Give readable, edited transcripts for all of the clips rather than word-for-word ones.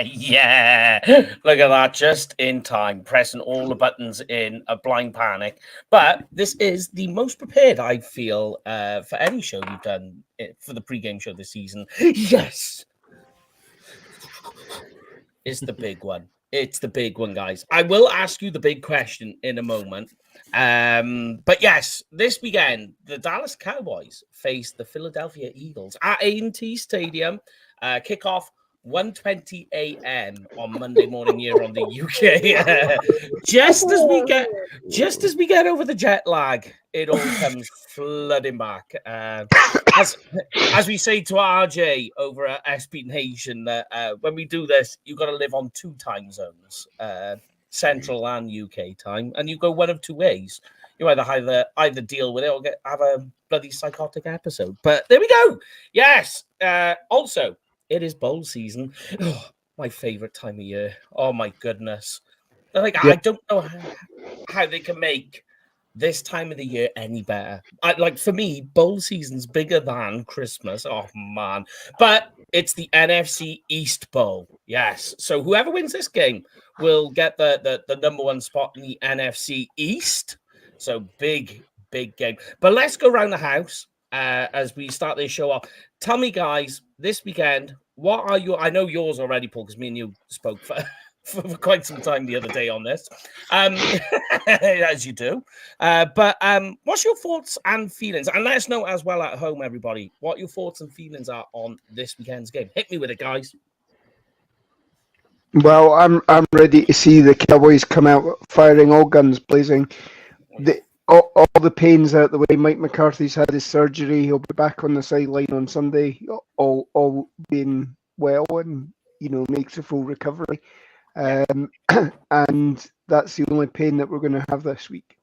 Yeah, look at that, just in time, pressing all the buttons in a blind panic. But this is the most prepared I feel for any show we've done for the pregame show this season. Yes, it's the big one. It's the big one, guys. I will ask you the big question in a moment. But yes, this weekend, the Dallas Cowboys face the Philadelphia Eagles at A&T Stadium. Kickoff 1:20 a.m. on Monday morning here on the UK. just as we get over the jet lag, it all comes flooding back. As we say to RJ over at SB Nation, that when we do this, you've got to live on 2 time zones, Central and UK time, and you go one of 2 ways. You either deal with it or have a bloody psychotic episode. But there we go. Yes. Also, it is bowl season. Oh, my favorite time of year. Oh my goodness. I don't know how they can make this time of the year any better. For me, bowl season's bigger than Christmas. Oh man. But it's the NFC East Bowl. Yes. So whoever wins this game will get the number 1 spot in the NFC East. So big game. But let's go around the house as we start this show off. Tell me, guys, this weekend, what are your... I know yours already, Paul, because me and you spoke for quite some time the other day on this, as you do. But what's your thoughts and feelings? And let us know as well at home, everybody, what your thoughts and feelings are on this weekend's game. Hit me with it, guys. Well, I'm ready to see the Cowboys come out firing all guns blazing. All the pains out the way. Mike McCarthy's had his surgery. He'll be back on the sideline on Sunday, all being well and, makes a full recovery. And that's the only pain that we're going to have this week.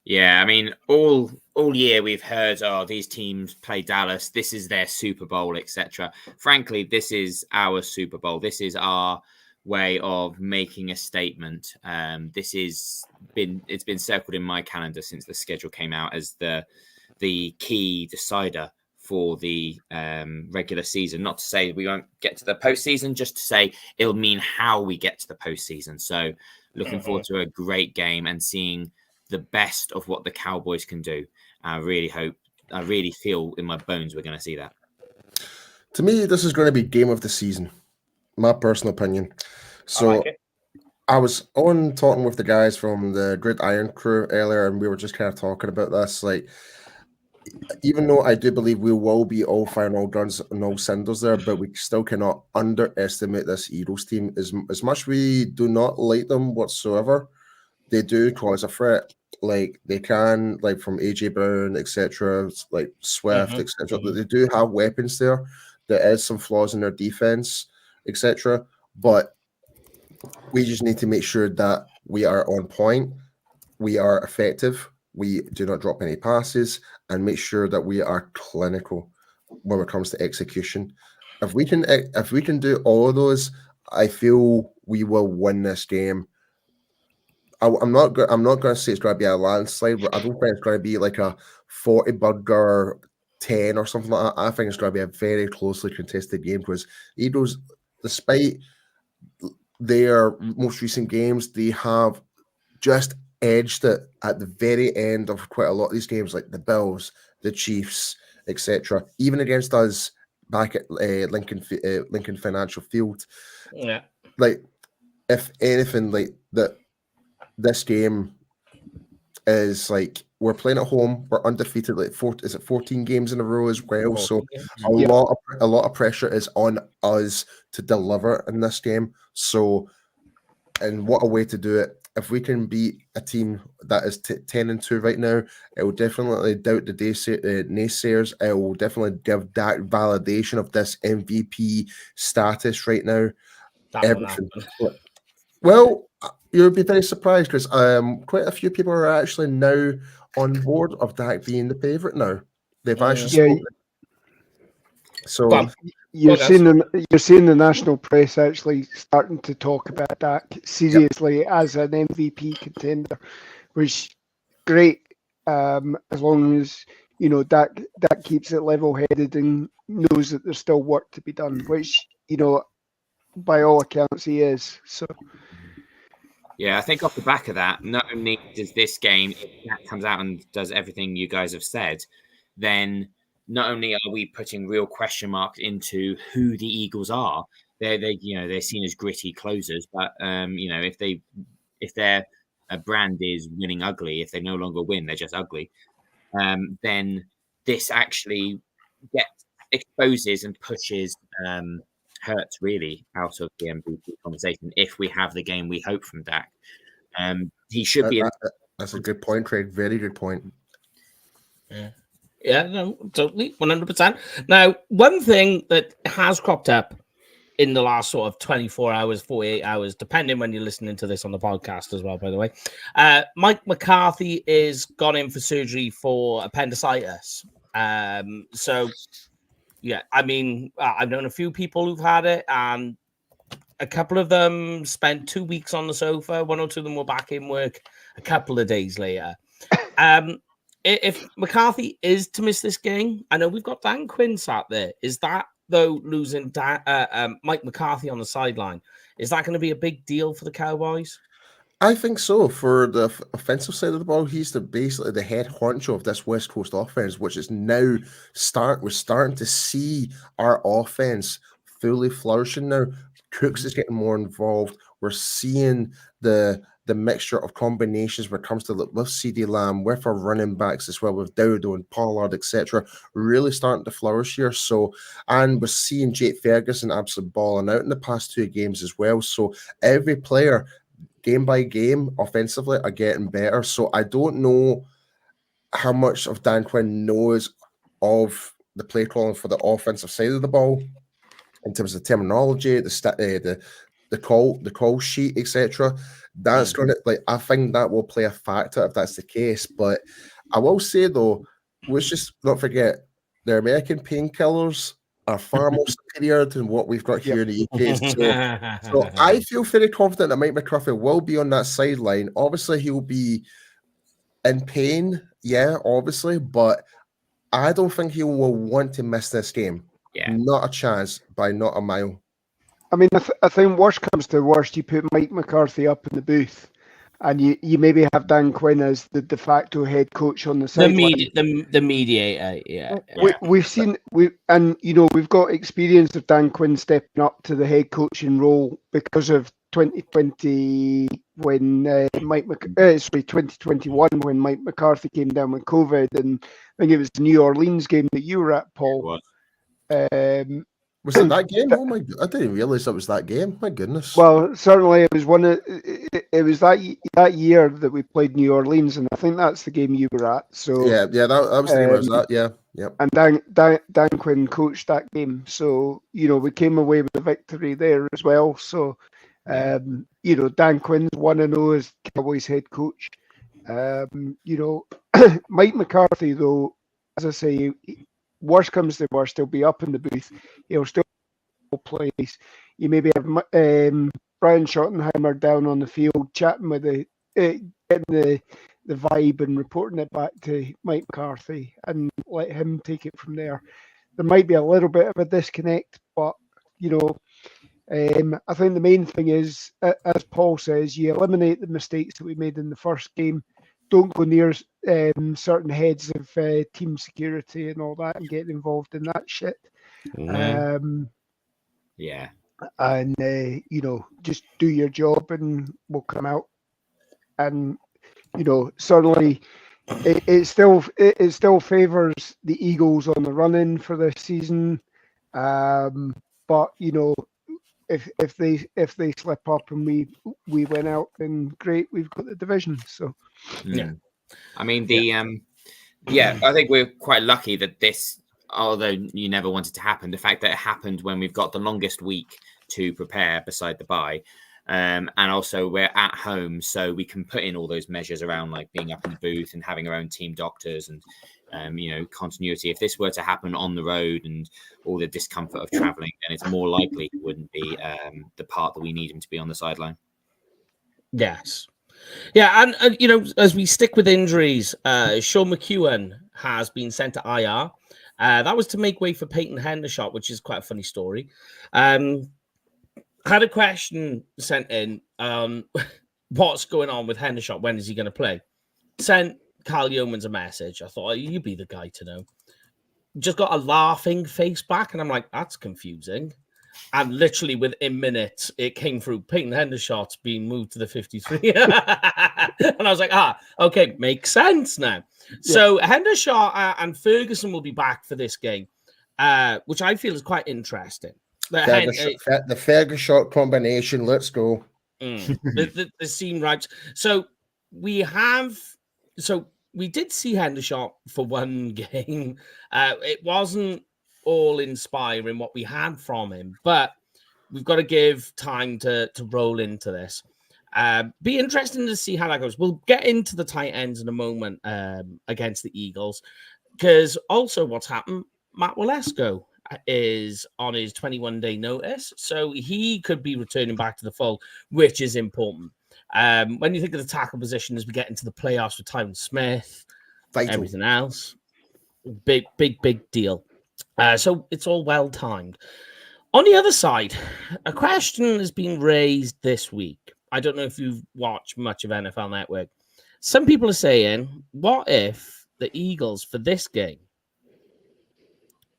Yeah, I mean, all year we've heard, these teams play Dallas. This is their Super Bowl, etc. Frankly, this is our Super Bowl. This is our way of making a statement. It's been circled in my calendar since the schedule came out as the key decider for the regular season. Not to say we won't get to the postseason, just to say it'll mean how we get to the postseason. So looking forward to a great game and seeing the best of what the Cowboys can do. I really feel in my bones we're going to see that. To me, this is going to be game of the season, my personal opinion. So I was on talking with the guys from the Gridiron crew earlier, and we were just kind of talking about this. Even though I do believe we will be all firing all guns and all cylinders there, but we still cannot underestimate this Eagles team. As much we do not like them whatsoever, they do cause a threat. They can, from AJ Brown, etc., Swift, etc. They do have weapons there. There is some flaws in their defense, etc. But we just need to make sure that we are on point, we are effective, we do not drop any passes, and make sure that we are clinical when it comes to execution. If we can do all of those, I feel we will win this game. I'm not going to say it's going to be a landslide, but I don't think it's going to be like a 40-burger 10 or something like that. I think it's going to be a very closely contested game because Eagles, despite their most recent games, they have just edged it at the very end of quite a lot of these games, like the Bills, the Chiefs, etc. Even against us back at Lincoln Financial Field. Yeah. If anything, this game is we're playing at home. We're undefeated. Is it 14 games in a row as well? So a lot of pressure is on us to deliver in this game. So, and what a way to do it! If we can beat a team that is 10-2 right now, it will definitely doubt the naysayers. It will definitely give that validation of this MVP status right now. Everything. Well, you'll be very surprised because quite a few people are actually now on board of Dak being the favourite now. They've actually spoken. So you're seeing the national press actually starting to talk about Dak seriously as an MVP contender, which great as long as Dak keeps it level-headed and knows that there's still work to be done. Which by all accounts, he is. So. Yeah, I think off the back of that, not only does this game, if that comes out and does everything you guys have said, then not only are we putting real question marks into who the Eagles are, they're seen as gritty closers, but if their brand is winning ugly, if they no longer win, they're just ugly, then this actually exposes and pushes Hurts really out of the MVP conversation if we have the game we hope from Dak. He should be. That's a good point, Craig. Very good point. Yeah, no, totally, 100%. Now, one thing that has cropped up in the last sort of 24 hours, 48 hours, depending when you're listening to this on the podcast as well, by the way, Mike McCarthy is gone in for surgery for appendicitis. So, yeah, I mean, I've known a few people who've had it, and a couple of them spent 2 weeks on the sofa. One or two of them were back in work a couple of days later. If McCarthy is to miss this game, I know we've got Dan Quinn sat there. Is that, though, losing Mike McCarthy on the sideline, is that going to be a big deal for the Cowboys? I think so. For the offensive side of the ball, he's basically the head honcho of this West Coast offense, which is now we're starting to see our offense fully flourishing now. Cooks is getting more involved. We're seeing the mixture of combinations when it comes to with CeeDee Lamb, with our running backs as well, with Dowdo and Pollard, etc., really starting to flourish here. So, and we're seeing Jake Ferguson absolutely balling out in the past 2 games as well. So every player, game by game, offensively, are getting better. So I don't know how much of Dan Quinn knows of the play calling for the offensive side of the ball in terms of terminology, the call sheet, etc. That's going to, I think that will play a factor if that's the case. But I will say though, let's just not forget the American painkillers are far more superior than what we've got here in the UK. So I feel very confident that Mike McCarthy will be on that sideline. Obviously, he'll be in pain, obviously, but I don't think he will want to miss this game. Yeah. Not a chance, by not a mile. I mean, I think worst comes to worst, you put Mike McCarthy up in the booth, and you maybe have Dan Quinn as the de facto head coach on the sideline. The mediator, yeah. We've seen we've got experience of Dan Quinn stepping up to the head coaching role because of 2020 when 2021 when Mike McCarthy came down with COVID, and I think it was the New Orleans game that you were at, Paul. Was it that game? Oh my! I didn't realize that was that game. My goodness. Well, certainly it was it was that year that we played New Orleans, and I think that's the game you were at. So that was the game I was at. Yeah, yep. And Dan Quinn coached that game, so we came away with a victory there as well. So Dan Quinn's 1-0 as Cowboys head coach. Mike McCarthy, though, as I say, worst comes to worst, he'll be up in the booth. He'll still play. You maybe have Brian Schottenheimer down on the field chatting with getting the vibe and reporting it back to Mike McCarthy and let him take it from there. There might be a little bit of a disconnect, but I think the main thing is, as Paul says, you eliminate the mistakes that we made in the first game. Don't go near certain heads of team security and all that and get involved in that shit. And just do your job and we'll come out. And certainly it still favors the Eagles on the run-in for this season. But if they slip up and we win out, then great, we've got the division. So I mean I think we're quite lucky that this, although you never wanted to happen, the fact that it happened when we've got the longest week to prepare beside the bye, and also we're at home, so we can put in all those measures around like being up in the booth and having our own team doctors and continuity. If this were to happen on the road and all the discomfort of traveling, then it's more likely it wouldn't be the part that we need him to be on the sideline. Yes. Yeah, and as we stick with injuries, Sean McEwen has been sent to IR. That was to make way for Peyton Hendershot, which is quite a funny story. had a question sent in. What's going on with Hendershot? When is he going to play? Sent Carl Yeomans a message. I thought, you'd be the guy to know. Just got a laughing face back, and I'm like, that's confusing. And literally within minutes, it came through. Peyton Hendershot's being moved to the 53. And I was like, okay, makes sense now. Yeah. So Hendershot and Ferguson will be back for this game, which I feel is quite interesting. The Ferguson combination, let's go. The seam right. So we did see Hendershot for one game. It wasn't all inspiring what we had from him, but we've got to give time to roll into this. Be interesting to see how that goes. We'll get into the tight ends in a moment against the Eagles, because also what's happened, Matt Walesko is on his 21-day notice, so he could be returning back to the fold, which is important. When you think of the tackle position as we get into the playoffs with Tyron Smith, everything else, big deal. So it's all well timed. On the other side, a question has been raised this week. I don't know if you've watched much of NFL Network. Some people are saying, what if the Eagles for this game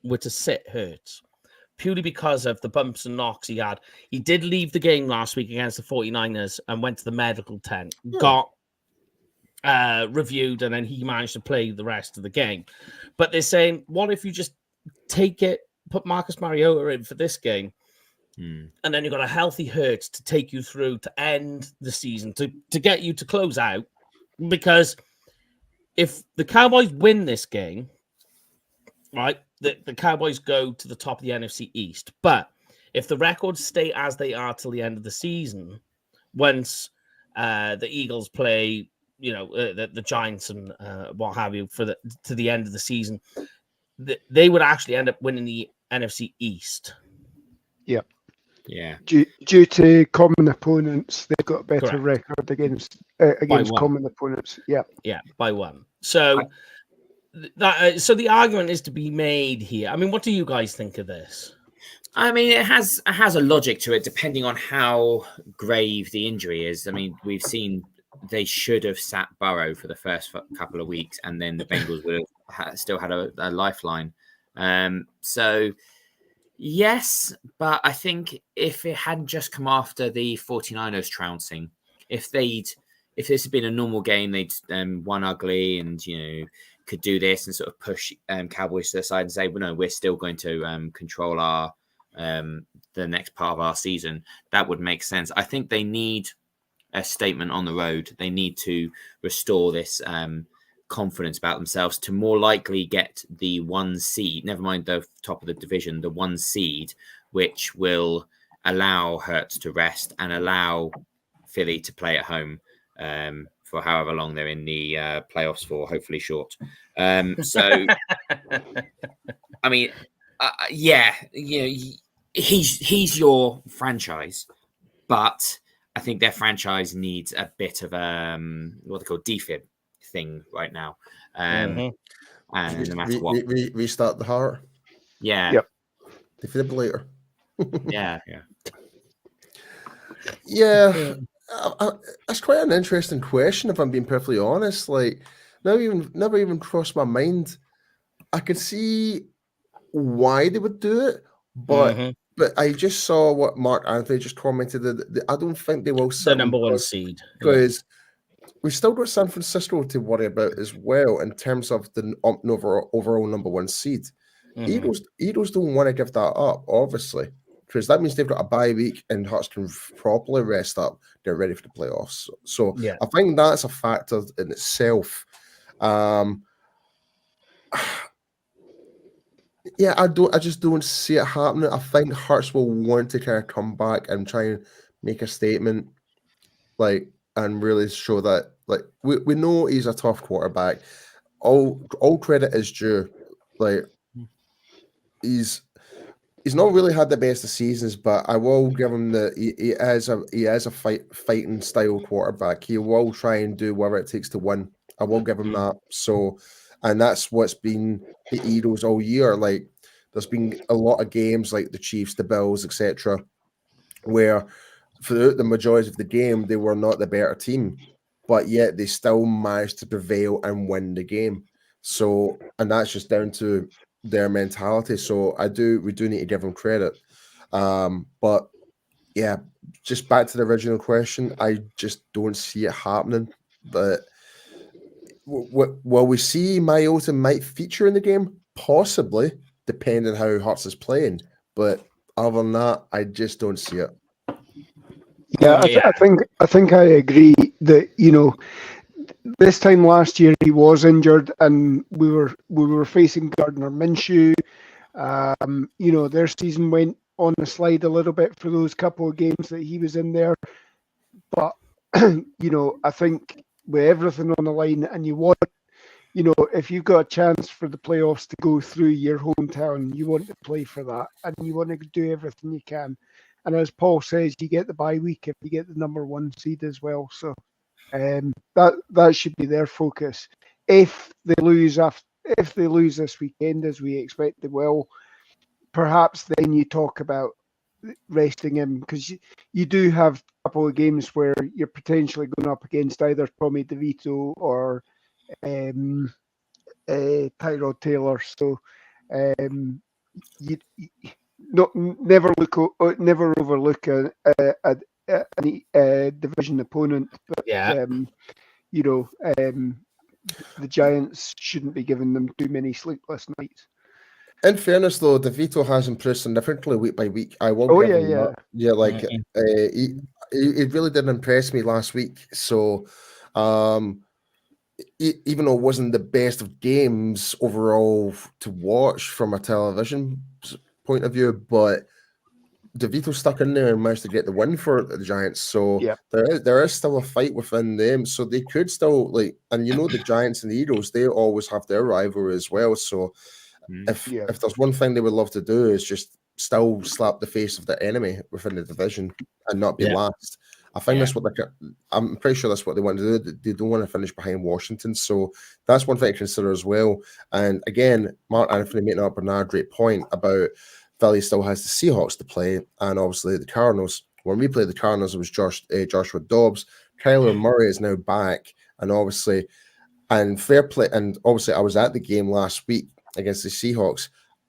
were to sit Hurts purely because of the bumps and knocks he had? He did leave the game last week against the 49ers and went to the medical tent, got reviewed, and then he managed to play the rest of the game. But they're saying, what if you just take it, put Marcus Mariota in for this game, and then you've got a healthy Hurts to take you through to end the season, to get you to close out? Because if the Cowboys win this game, right, the Cowboys go to the top of the NFC East. But if the records stay as they are till the end of the season, once the Eagles play, the Giants and what have you to the end of the season, they would actually end up winning the NFC East. Yep. Yeah. Due to common opponents, they've got a better Correct. record against common opponents. Yeah. Yeah, by one. So so the argument is to be made here. I mean, what do you guys think of this? I mean, it has a logic to it, depending on how grave the injury is. I mean, we've seen they should have sat Burrow for the first couple of weeks, and then the Bengals would have still had a lifeline. So, yes, but I think if it hadn't just come after the 49ers trouncing, if this had been a normal game, they'd won ugly and, could do this and sort of push Cowboys to the side and say, well, no, we're still going to control our the next part of our season. That would make sense. I think they need a statement on the road. They need to restore this confidence about themselves to more likely get the 1 seed, never mind the top of the division, the 1 seed, which will allow Hurts to rest and allow Philly to play at home for however long they're in the playoffs for, hopefully short. So, I mean, he's your franchise, but I think their franchise needs a bit of what they call defib thing right now. And no matter what, restart the heart. Yeah. Yep. Defibrillator. Yeah. That's quite an interesting question, if I'm being perfectly honest. Like, never even crossed my mind. I could see why they would do it, but I just saw what Mark Anthony just commented. I don't think they will the number 1 seed, because we've still got San Francisco to worry about as well in terms of the overall number 1 seed. Eagles don't want to give that up, obviously, because that means they've got a bye week and Hurts can properly rest up. They're ready for the playoffs. So I think that's a factor in itself. I just don't see it happening. I think Hurts will want to kind of come back and try and make a statement, and really show that, we know he's a tough quarterback. All credit is due. He's not really had the best of seasons, but I will give him he is a fighting style quarterback. He will try and do whatever it takes to win. I will give him that. So, and that's what's been the Eagles all year. There's been a lot of games like the Chiefs, the Bills, etc., where throughout the majority of the game, they were not the better team, but yet they still managed to prevail and win the game. So, and that's just down to their mentality. So we do need to give them credit. But yeah, just back to the original question, I just don't see it happening. But will we see Mariota might feature in the game? Possibly, depending on how Hurts is playing. But other than that, I just don't see it. Yeah, I think I agree that, you know, this time last year he was injured, and we were facing Gardner Minshew. You know, their season went on the slide a little bit for those couple of games that he was in there. But you know, I think with everything on the line, and you want, you know, if you've got a chance for the playoffs to go through your hometown, you want to play for that, and you want to do everything you can. And as Paul says, you get the bye week if you get the number 1 seed as well. So that should be their focus. If they lose this weekend, as we expect they will, perhaps then you talk about resting him, because you do have a couple of games where you're potentially going up against either Tommy DeVito or Tyrod Taylor. So you never overlook any division opponent. But you know, the Giants shouldn't be giving them too many sleepless nights. In fairness, though, DeVito has improved significantly week by week. I will give him that. Yeah, like he really did impress me last week. So, even though it wasn't the best of games overall to watch from a television point of view, but DeVito stuck in there and managed to get the win for the Giants. So there is still a fight within them. So they could still, like, and you know, the Giants and the Eagles, they always have their rivalry as well. So if there's one thing they would love to do is just still slap the face of the enemy within the division and not be last. I think that's what I'm pretty sure that's what they want to do. They don't want to finish behind Washington. So that's one thing to consider as well. And again, Mark Anthony making up another great point about Philly still has the Seahawks to play, and obviously the Cardinals. When we played the Cardinals, it was Joshua Dobbs. Kyler Murray is now back, and obviously fair play. And obviously, I was at the game last week against the Seahawks.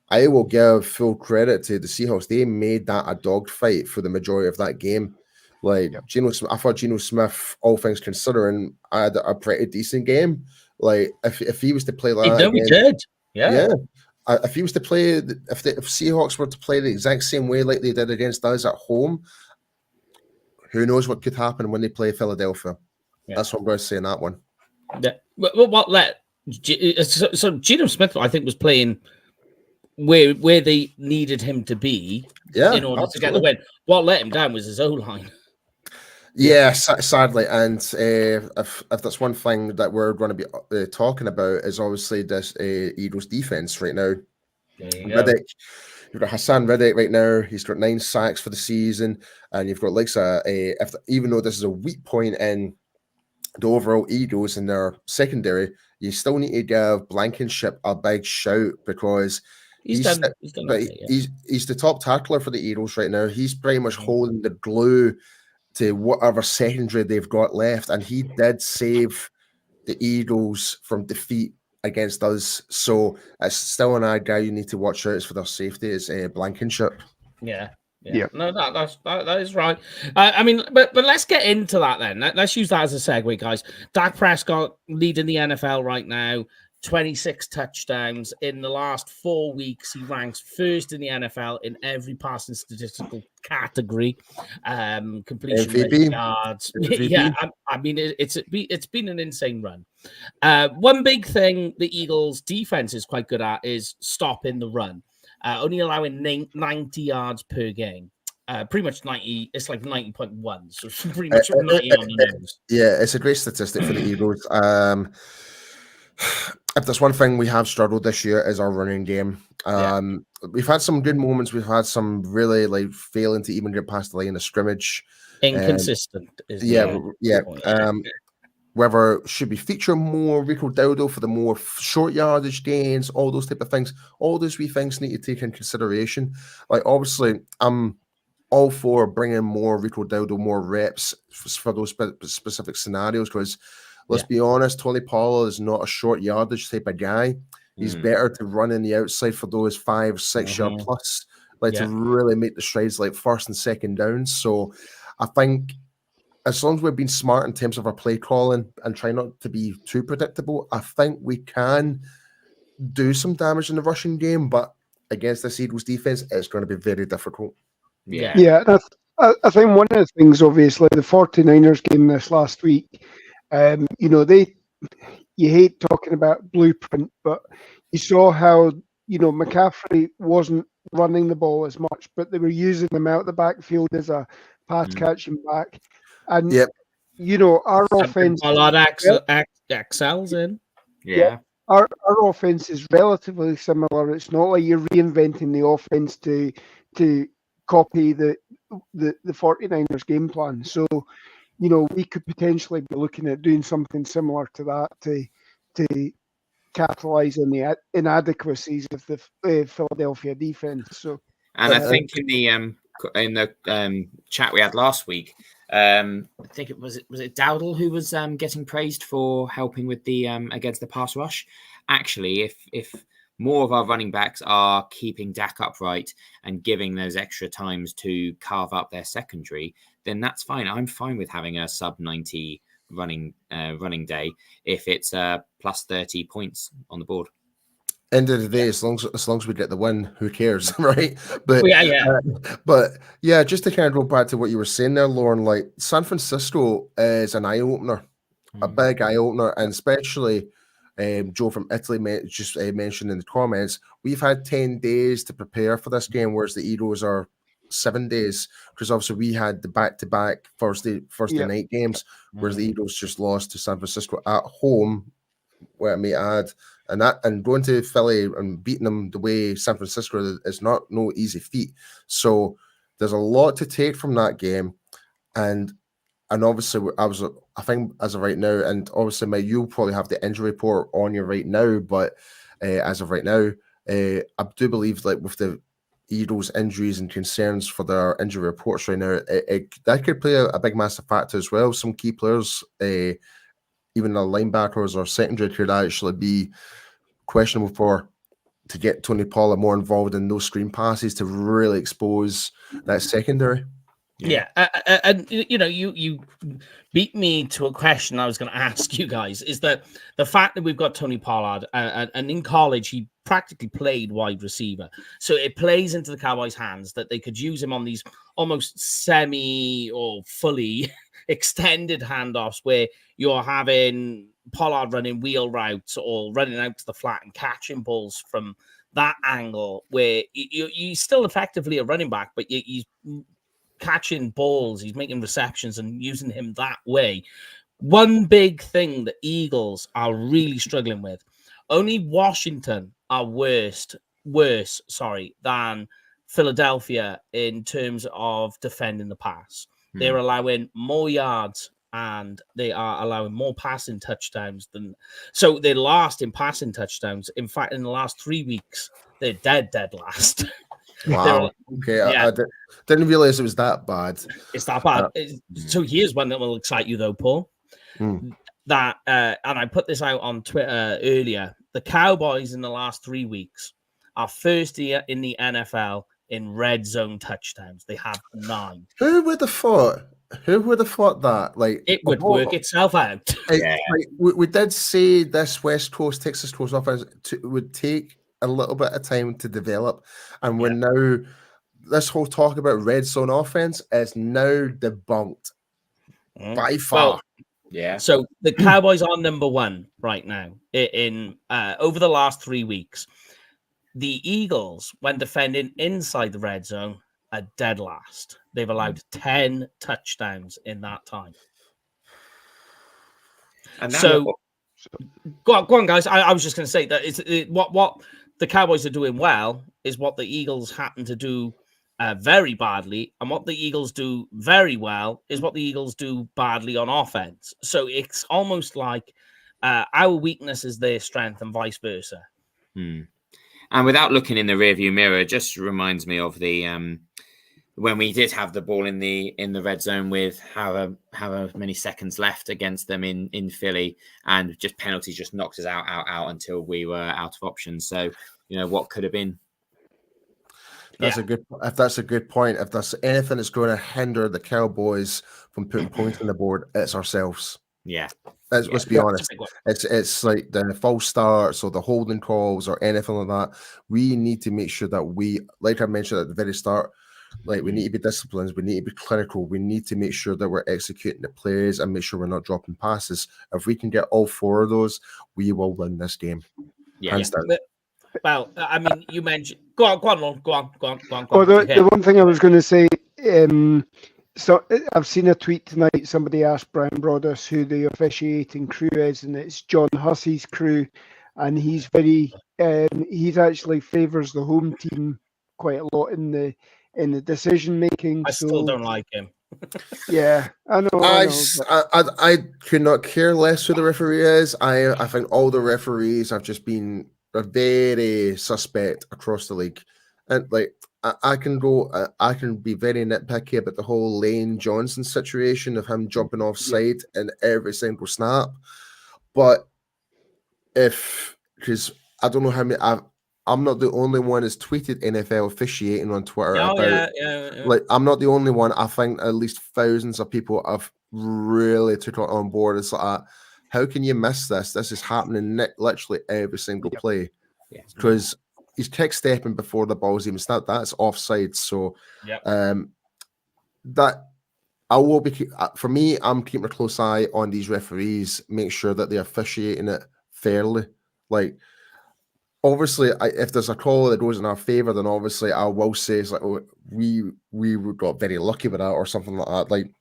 I will give full credit to the Seahawks. They made that a dogfight for the majority of that game. Like I thought Geno Smith, all things considering, had a pretty decent game. Like if he was to play like that, we did. Yeah. If he was to play, if Seahawks were to play the exact same way like they did against us at home, who knows what could happen when they play Philadelphia? Yeah. That's what I'm going to say in that one. Yeah. So Geno Smith, I think, was playing where they needed him to be in order to get the win. What let him down was his O-line. Yeah, sadly, and if that's one thing that we're going to be talking about is obviously this Eagles defense right now. Riddick, you've got Hassan Riddick right now. He's got 9 sacks for the season, and you've got even though this is a weak point in the overall Eagles in their secondary, you still need to give Blankenship a big shout because he's the top tackler for the Eagles right now. He's pretty much holding the glue to whatever secondary they've got left, and he did save the Eagles from defeat against us. So it's still an guy you need to watch out for their safety is Blankenship. Yeah. No, that is right. I mean, but let's get into that then. Let's use that as a segue, guys. Dak Prescott leading the NFL right now. 26 touchdowns in the last 4 weeks. He ranks first in the NFL in every passing statistical category. Completion rate, yards. Yeah, I mean it's been an insane run. One big thing the Eagles' defense is quite good at is stopping the run. Only allowing 90 yards per game. Pretty much 90. It's like 90.1. So pretty much 90 on the nose. Yeah, it's a great statistic for the Eagles. If there's one thing we have struggled this year is our running game. We've had some good moments. We've had some really failing to even get past the line of scrimmage. Inconsistent. Whether should we feature more Rico Dowdle for the more short yardage gains, all those type of things. All those wee things need to take in consideration. Like obviously, all for bringing more Rico Dowdle, more reps for those specific scenarios. Because let's be honest, Tony Pollard is not a short yardage type of guy. He's better to run in the outside for those 5-6 yard plus, to really make the strides like first and second downs. So I think as long as we've been smart in terms of our play calling and try not to be too predictable, I think we can do some damage in the rushing game. But against this Eagles defense, it's going to be very difficult. Yeah. I think one of the things, obviously, the 49ers game this last week, you hate talking about blueprint, but you saw how, McCaffrey wasn't running the ball as much, but they were using him out the backfield as a pass catching back. And, our offense excels in. Yeah. Our offense is relatively similar. It's not like you're reinventing the offense to copy the 49ers game plan. So, we could potentially be looking at doing something similar to that to capitalize on the inadequacies of the Philadelphia defense. So, and I think in the chat we had last week, I think was it Dowdle who was getting praised for helping with the against the pass rush. Actually, if more of our running backs are keeping Dak upright and giving those extra times to carve up their secondary, then that's fine. I'm fine with having a sub 90 running day if it's plus 30 points on the board. End of the day, as long as we get the win, who cares, right? But just to kind of go back to what you were saying there, Lauren, like San Francisco is an eye opener, a big eye opener, and especially Joe from Italy mentioned in the comments, we've had 10 days to prepare for this game, whereas the Eagles are 7 days, because obviously we had the back-to-back Thursday night games, whereas the Eagles just lost to San Francisco at home, where I may add. And going to Philly and beating them the way San Francisco is no easy feat. So there's a lot to take from that game, and obviously I think as of right now, and obviously Mate, you'll probably have the injury report on you right now, but as of right now, I do believe like with the Eagles' injuries and concerns for their injury reports right now, that could play a big massive factor as well. Some key players, even the linebackers or secondary, could actually be questionable to get Tony Pollard more involved in those screen passes to really expose that secondary. Yeah. And you beat me to a question I was going to ask you guys, is that the fact that we've got Tony Pollard and in college he practically played wide receiver, so it plays into the Cowboys' hands that they could use him on these almost semi or fully extended handoffs where you're having Pollard running wheel routes or running out to the flat and catching balls from that angle, where you still effectively a running back, but he's catching balls, he's making receptions and using him that way. One big thing the Eagles are really struggling with, only Washington are worse, than Philadelphia in terms of defending the pass. They're allowing more yards and they are allowing more passing touchdowns so they're last in passing touchdowns. In fact, in the last 3 weeks, they're dead last. Wow. Okay. I didn't realize it was that bad. It's that bad. So here's one that will excite you, though, Paul. That and I put this out on Twitter earlier. The Cowboys in the last 3 weeks are first in the NFL in red zone touchdowns. They have 9. Who would have thought? That? Like it would work itself out. We did say this West Coast, Texas Coast offense would take a little bit of time to develop, and we're now this whole talk about red zone offense is now debunked by far. So the Cowboys are number 1 right now in over the last 3 weeks. The Eagles, when defending inside the red zone, are dead last. They've allowed 10 touchdowns in that time. And so, go on, guys. I was just going to say that what the Cowboys are doing well is what the Eagles happen to do very badly, and what the Eagles do very well is what the Eagles do badly on offense. So it's almost like our weakness is their strength and vice versa. And without looking in the rearview mirror, it just reminds me of the when we did have the ball in the red zone with however many seconds left against them in Philly, and just penalties just knocked us out until we were out of options. So, what could have been. That's a good point. If there's anything that's going to hinder the Cowboys from putting points on the board, it's ourselves. Yeah. Let's be honest. It's like the false starts or the holding calls or anything like that. We need to make sure that we, like I mentioned at the very start, like we need to be disciplined, we need to be clinical, we need to make sure that we're executing the plays and make sure we're not dropping passes. If we can get all four of those, we will win this game. Hands down. Well, I mean, you mentioned. Go on. The one thing I was going to say, so I've seen a tweet tonight. Somebody asked Brian Broaddus who the officiating crew is, and it's John Hussey's crew, and he's he's actually favours the home team quite a lot in the decision making. I still don't like him. Yeah, I know. I could not care less who the referee is. I think all the referees have just been very suspect across the league, and like I can be very nitpicky about the whole Lane Johnson situation of him jumping offside in every single snap, but because I don't know how many I'm not the only one who's tweeted NFL officiating on Twitter about. Like, I'm not the only one. I think at least thousands of people have really took it on board. It's like, how can you miss this? This is happening literally every single play. Because he's kick stepping before the ball's even snapped. That's offside. So that I will be, for me, I'm keeping a close eye on these referees, make sure that they're officiating it fairly. Like, obviously, if there's a call that goes in our favor, then obviously I will say it's like, oh, we got very lucky with that or something like that. Like,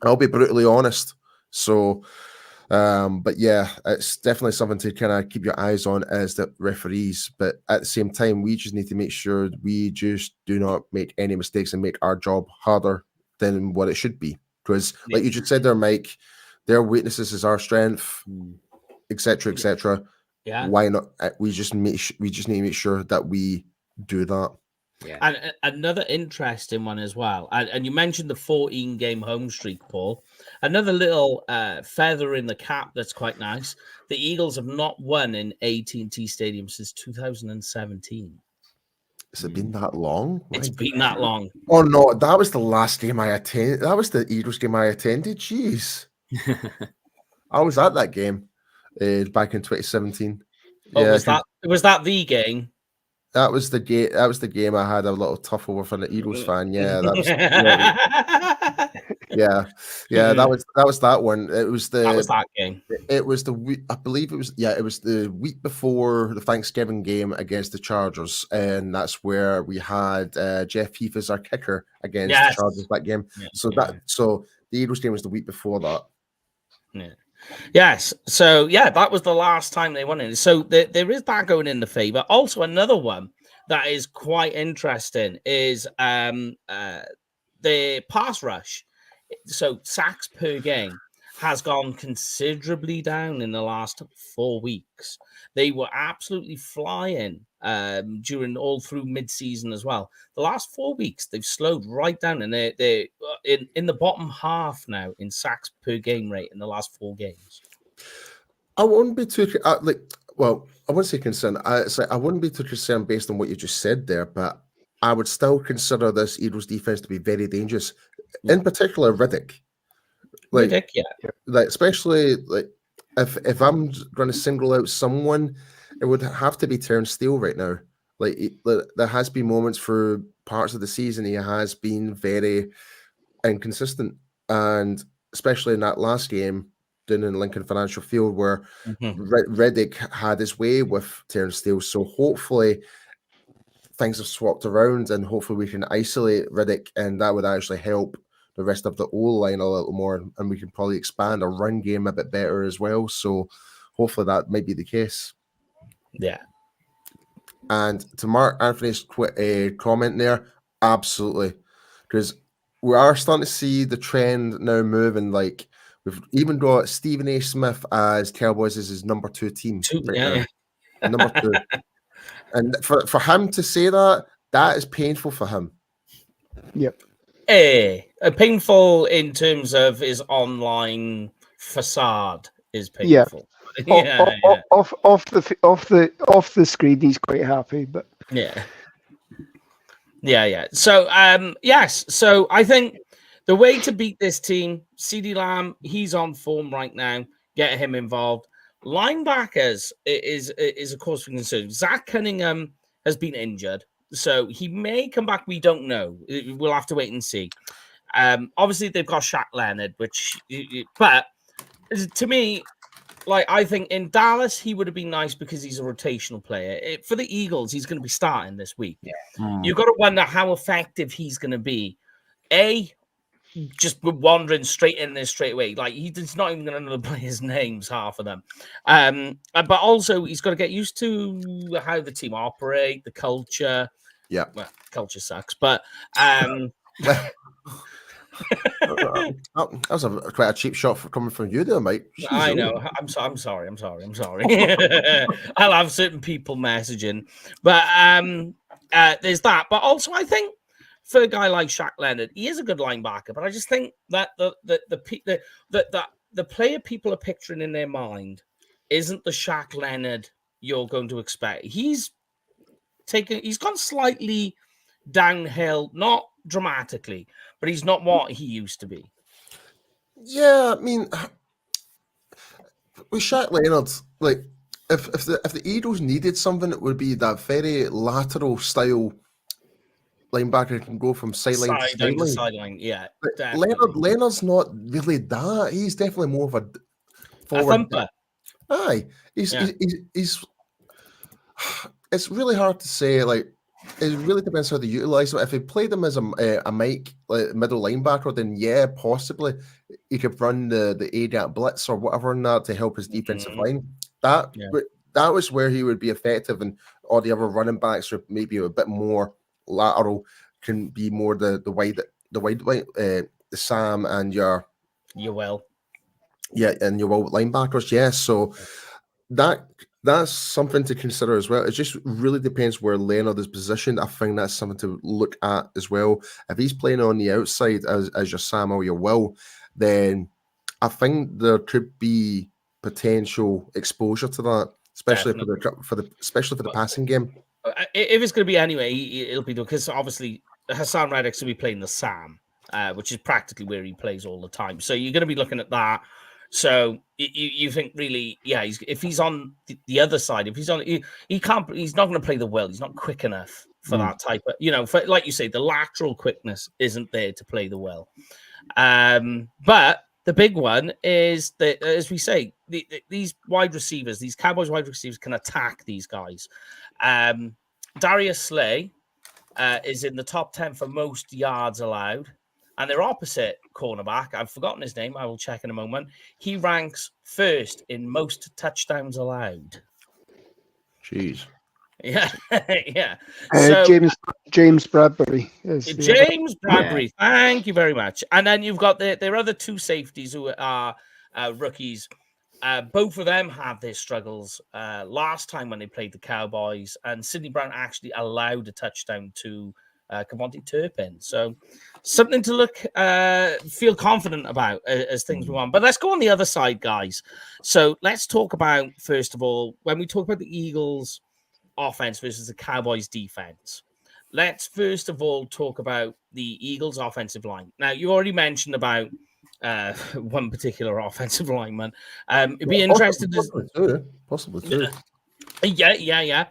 I'll be brutally honest. So, but yeah, it's definitely something to kind of keep your eyes on as the referees. But at the same time, we just need to make sure we just do not make any mistakes and make our job harder than what it should be. Because, like you just said there, Mike, their weaknesses is our strength, etc., etc. Yeah. Why not? We just need to make sure that we do that. Yeah. And another interesting one as well. And you mentioned the 14-game home streak, Paul. Another little feather in the cap that's quite nice. The Eagles have not won in AT&T Stadium since 2017. Has it been that long? It's been that long. Oh no, that was the last game I attended. That was the Eagles game I attended. Jeez, I was at that game back in 2017. Oh, yeah, was that the game? That was the game. That was the game I had a little tuffle with an Eagles fan. Yeah, that was. yeah. That was that one. It was that game. It was the week. I believe it was. Yeah, it was the week before the Thanksgiving game against the Chargers, and that's where we had Jeff Heath as our kicker against the Chargers that game. Yeah, so the Eagles game was the week before that. Yeah. Yes. So, that was the last time they won it. So, there is that going in the favor. Also, another one that is quite interesting is the pass rush. So, sacks per game has gone considerably down in the last 4 weeks. They were absolutely flying during all through mid-season as well. The last 4 weeks, they've slowed right down, and they're in the bottom half now in sacks per game rate in the last 4 games. I wouldn't be too I wouldn't say concerned. I wouldn't be too concerned based on what you just said there, but I would still consider this Eagles defense to be very dangerous. In particular, Riddick. Riddick, like especially like if I'm going to single out someone, it would have to be Terrence Steele right now. Like there has been moments for parts of the season he has been very inconsistent, and especially in that last game down in Lincoln Financial Field where Riddick had his way with Terrence Steele. So hopefully things have swapped around, and hopefully we can isolate Riddick, and that would actually help the rest of the O-line a little more, and we can probably expand our run game a bit better as well. So hopefully that might be the case. Yeah. And to Mark Anthony's comment there, absolutely. Because we are starting to see the trend now moving. Like, we've even got Stephen A. Smith as Cowboys as his number 2 team. Number 2. And for him to say that is painful for him. Yep. Painful in terms of his online facade is painful. Yeah. Off the screen, he's quite happy, but yeah. So yes, so I think the way to beat this team, CeeDee Lamb, he's on form right now. Get him involved. Linebackers is of course for concern. Zach Cunningham has been injured, so he may come back. We don't know. We'll have to wait and see. Obviously they've got Shaq Leonard, but to me, like, I think in Dallas, he would have been nice because he's a rotational player. For the Eagles, he's going to be starting this week. Yeah. You've got to wonder how effective he's going to be. Just wandering straight in there straight away. Like, he's not even going to know the players' names, half of them. But also, he's got to get used to how the team operate, the culture. Yeah. Well, culture sucks, but... that was quite a cheap shot coming from you there, Mike. Jeez, I know. I'm sorry. I'll have certain people messaging, but there's that. But also, I think for a guy like Shaq Leonard, he is a good linebacker. But I just think that the player people are picturing in their mind isn't the Shaq Leonard you're going to expect. He's gone slightly downhill, not dramatically, but he's not what he used to be. Yeah, I mean, with Shaq Leonard, like if the Eagles needed something, it would be that very lateral style linebacker who can go from sideline to sideline. Yeah, Leonard's not really that. He's definitely more of a forward. Aye, he's. It's really hard to say. Like, it really depends how they utilize him. If they played him as a Mike middle linebacker, then yeah, possibly he could run the A-gap blitz or whatever in that to help his defensive line. That was where he would be effective, and all the other running backs are maybe a bit more lateral, can be more the Sam and your Will linebackers. Yeah, so that's something to consider as well. It just really depends where Leonard is positioned. I think that's something to look at as well. If he's playing on the outside as your Sam or your Will, then I think there could be potential exposure to that, especially for the passing game. If it's going to be anyway, it'll be because obviously Hassan Reddick's going to be playing the Sam, which is practically where he plays all the time. So you're going to be looking at that. So you think really, yeah, if he's on the other side, if he's on, he's not going to play the Will. He's not quick enough for that type of, for, like you say, the lateral quickness isn't there to play the Will. But the big one is that, as we say, these wide receivers, these Cowboys wide receivers can attack these guys. Darius Slay is in the top 10 for most yards allowed. And their opposite cornerback, I've forgotten his name, I will check in a moment. He ranks first in most touchdowns allowed. Jeez. Yeah, yeah. James Bradbury. James Bradbury, thank you very much. And then you've got their other two safeties who are rookies. Both of them have their struggles. Last time when they played the Cowboys, and Sidney Brown actually allowed a touchdown to Kevontae Turpin. So something to feel confident about as things move on. But let's go on the other side, guys. So let's talk about, first of all, when we talk about the Eagles offense versus the Cowboys defense, let's first of all talk about the Eagles offensive line. Now, you already mentioned about one particular offensive lineman. It'd be interested possibly two. Yeah.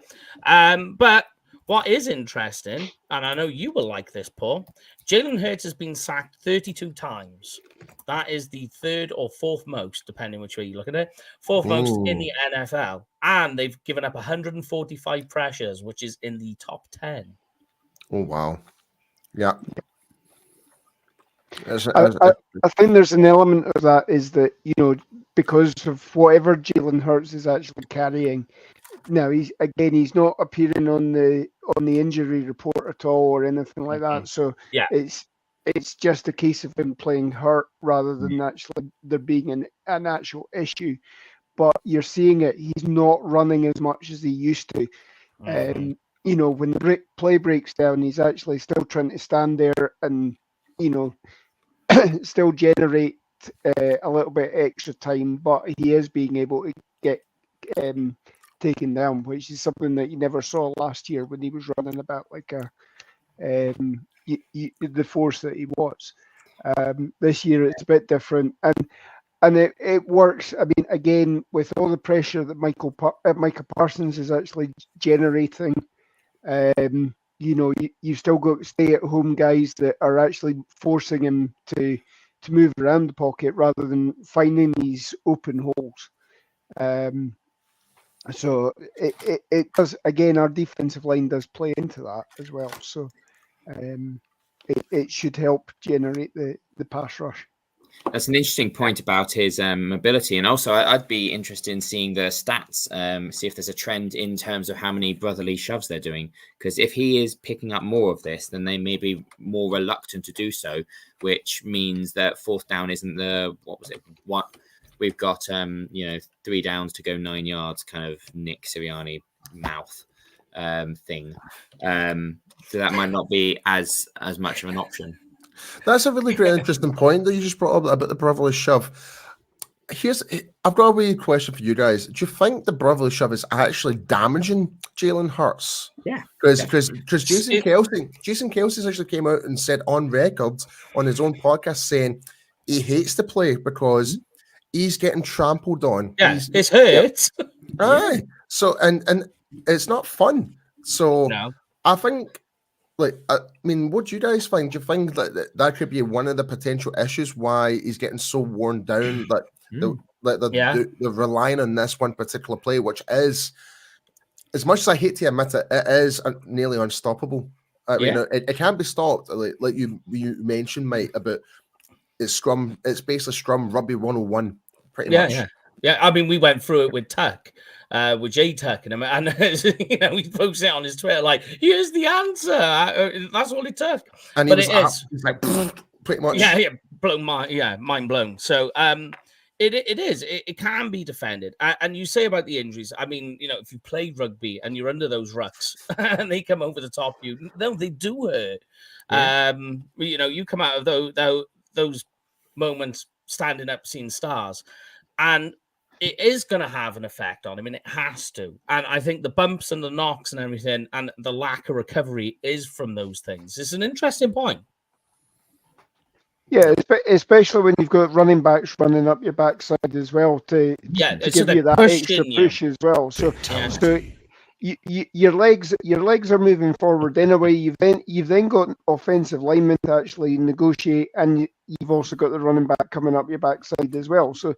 But what is interesting, and I know you will like this, Paul, Jalen Hurts has been sacked 32 times. That is the third or fourth most, depending which way you look at it. Fourth most in the NFL. And they've given up 145 pressures, which is in the top 10. Oh, wow. Yeah. I think there's an element of that is that, because of whatever Jalen Hurts is actually carrying. Now he's not appearing on the injury report at all or anything like that. So it's just a case of him playing hurt rather than actually there being an actual issue. But you're seeing it. He's not running as much as he used to. When the play breaks down, he's actually still trying to stand there and you know, still generate a little bit extra time, but he is being able to get taken down, which is something that you never saw last year when he was running about like the force that he was. This year it's a bit different, and it works. I mean, again, with all the pressure that Micah Parsons is actually generating, you've still got stay-at-home guys that are actually forcing him to move around the pocket rather than finding these open holes. So it does, again, our defensive line does play into that as well. So it should help generate the pass rush. That's an interesting point about his mobility. And also, I'd be interested in seeing the stats, see if there's a trend in terms of how many brotherly shoves they're doing. Because if he is picking up more of this, then they may be more reluctant to do so, which means that fourth down isn't what we've got, 3 downs to go 9 yards, kind of Nick Sirianni mouth thing. So that might not be as much of an option. That's a really great, interesting point that you just brought up about the brotherly shove. I've got a weird question for you guys. Do you think the brotherly shove is actually damaging Jalen Hurts? Yeah. Because Jason Kelsey's actually came out and said on record on his own podcast saying he hates the play because he's getting trampled on. Yeah, it's hurt. Aye. So and it's not fun. So No. I think. I mean, what do you guys think? Do you think that could be one of the potential issues why he's getting so worn down that they're relying on this one particular play, which is, as much as I hate to admit it, it is nearly unstoppable. I mean, it can't be stopped. Like you mentioned, Mike, about it's scrum. It's basically scrum rugby 101, pretty much. Yeah. I mean, we went through it with Tuck. With Jay Tuck and he posted it on his Twitter like, here's the answer. That's all it took. And but it is like pretty much. Mind blown. So it is. It can be defended. And you say about the injuries. I mean, if you play rugby and you're under those rucks and they come over the top of you, no, they do hurt. Yeah. You come out of those moments standing up, seeing stars, and it is going to have an effect on him, and it has to. And I think the bumps and the knocks and everything and the lack of recovery is from those things. It's an interesting point. Yeah, especially when you've got running backs running up your backside as well to give you that extra push as well. So your legs are moving forward in a way. You've then got offensive linemen to actually negotiate, and you've also got the running back coming up your backside as well. So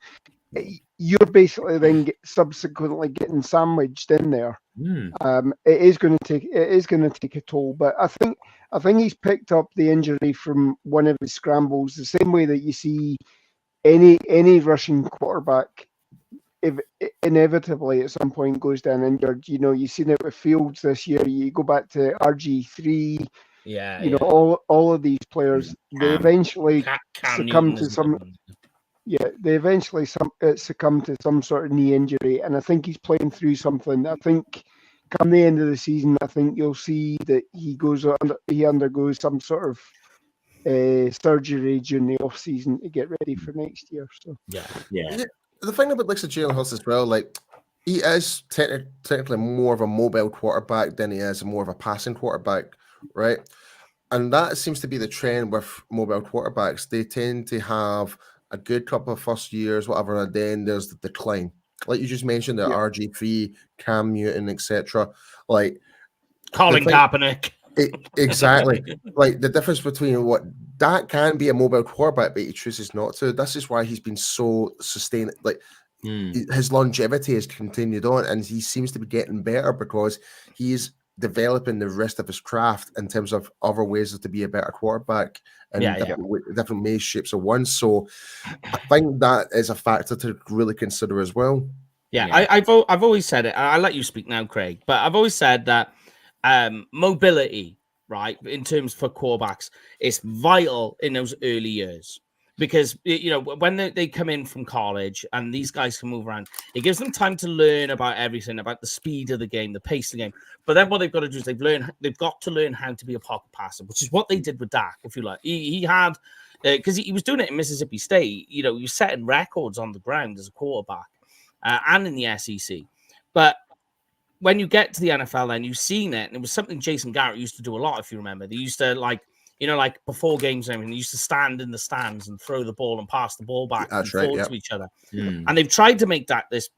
you're basically then subsequently getting sandwiched in there. It is going to take a toll, but I think he's picked up the injury from one of his scrambles the same way that you see any rushing quarterback if inevitably at some point goes down injured. You've seen it with Fields this year. You go back to RG3. All of these players, they eventually succumb to some. Yeah, they eventually succumb to some sort of knee injury, and I think he's playing through something. I think come the end of the season, I think you'll see that he undergoes some sort of surgery during the off season to get ready for next year. So the thing about Jalen Hurts as well, he is technically more of a mobile quarterback than he is more of a passing quarterback, right? And that seems to be the trend with mobile quarterbacks. They tend to have a good couple of first years, whatever, and then there's the decline. Like you just mentioned, the RG3, Cam Newton, etc. Like Colin Kaepernick. Exactly. Like the difference between what that can be a mobile quarterback, but he chooses not to. This is why he's been so sustained. Like his longevity has continued on, and he seems to be getting better because he's developing the rest of his craft in terms of other ways to be a better quarterback and different ways, shapes of one. So I think that is a factor to really consider as well. I've always said it. I'll let you speak now, Craig, but I've always said that mobility, right, in terms for quarterbacks, is vital in those early years. because when they come in from college and these guys can move around, it gives them time to learn about everything, about the speed of the game, the pace of the game. But then what they've got to do is they've got to learn how to be a pocket passer, which is what they did with Dak. If you like, he had because he was doing it in Mississippi State. He was setting records on the ground as a quarterback and in the SEC. But when you get to the NFL, then you've seen it, and it was something Jason Garrett used to do a lot. If you remember, they used to like before games and everything, they used to stand in the stands and throw the ball and pass the ball back and forth to each other. And they've tried to make that this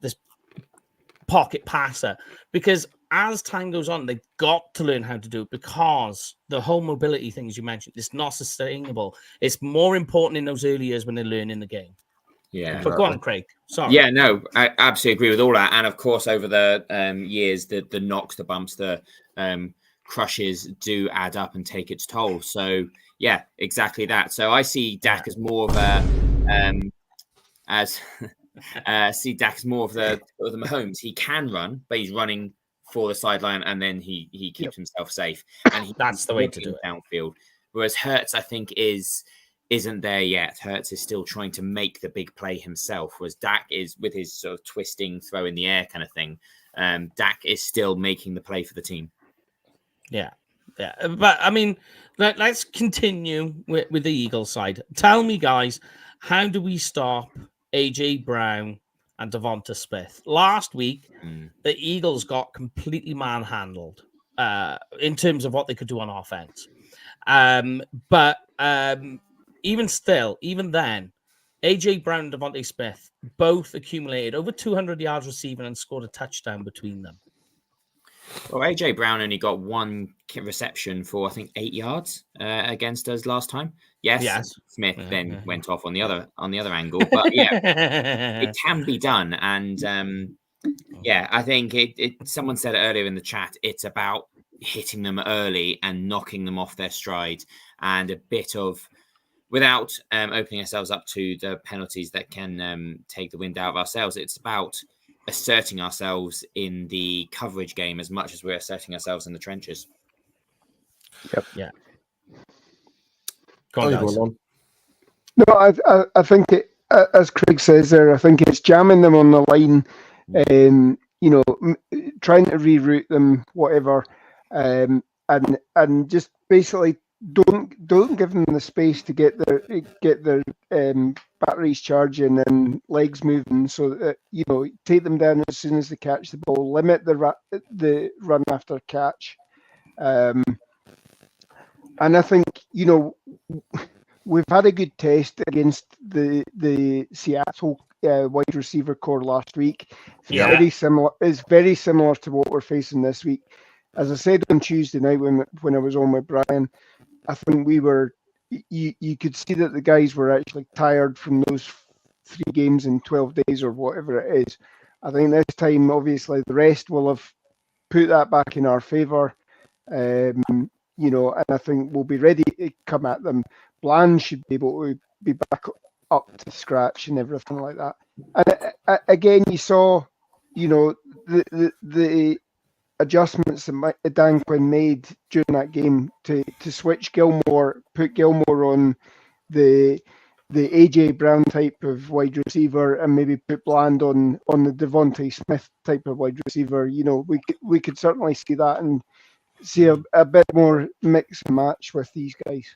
pocket passer, because as time goes on, they've got to learn how to do it, because the whole mobility thing, as you mentioned, is not sustainable. It's more important in those early years when they learn in the game. Yeah. But go on, Craig. Sorry. Yeah, no, I absolutely agree with all that. And of course, over the years, the knocks, the bumps, the crushes do add up and take its toll. So yeah, exactly that. So I see Dak as more of a the Mahomes. He can run, but he's running for the sideline, and then he keeps himself safe. And that's the way to do it downfield. Whereas Hurts, I think, isn't there yet. Hurts is still trying to make the big play himself, whereas Dak is, with his sort of twisting, throw in the air kind of thing. Dak is still making the play for the team. Yeah. But I mean, let's continue with the Eagles side. Tell me, guys, how do we stop AJ Brown and Devonta Smith? Last week, the Eagles got completely manhandled in terms of what they could do on offense. But even then, AJ Brown and Devonta Smith both accumulated over 200 yards receiving and scored a touchdown between them. Well, AJ Brown only got one reception for, I think, 8 yards against us last time. Yes. Smith then went off on the other angle, but yeah, it can be done. And I think someone said it earlier in the chat. It's about hitting them early and knocking them off their stride, and a bit of, without opening ourselves up to the penalties that can take the wind out of ourselves. It's about asserting ourselves in the coverage game as much as we're asserting ourselves in the trenches. Yep. Yeah. Go on, guys. No, I think it, as Craig says there, I think it's jamming them on the line, trying to reroute them, whatever, and just basically don't give them the space to get their batteries charging and legs moving, so that take them down as soon as they catch the ball, limit the run after catch, and I think we've had a good test against the Seattle wide receiver core last week. It's very similar to what we're facing this week. As I said on Tuesday night when I was on with Brian, I think you could see that the guys were actually tired from those 3 games in 12 days or whatever it is. I think this time, obviously, the rest will have put that back in our favour. And I think we'll be ready to come at them. Bland should be able to be back up to scratch and everything like that. And again, you saw, the adjustments that Dan Quinn made during that game to switch Gilmore, put Gilmore on the AJ Brown type of wide receiver, and maybe put Bland on the Devonta Smith type of wide receiver. We could certainly see that and see a bit more mix and match with these guys.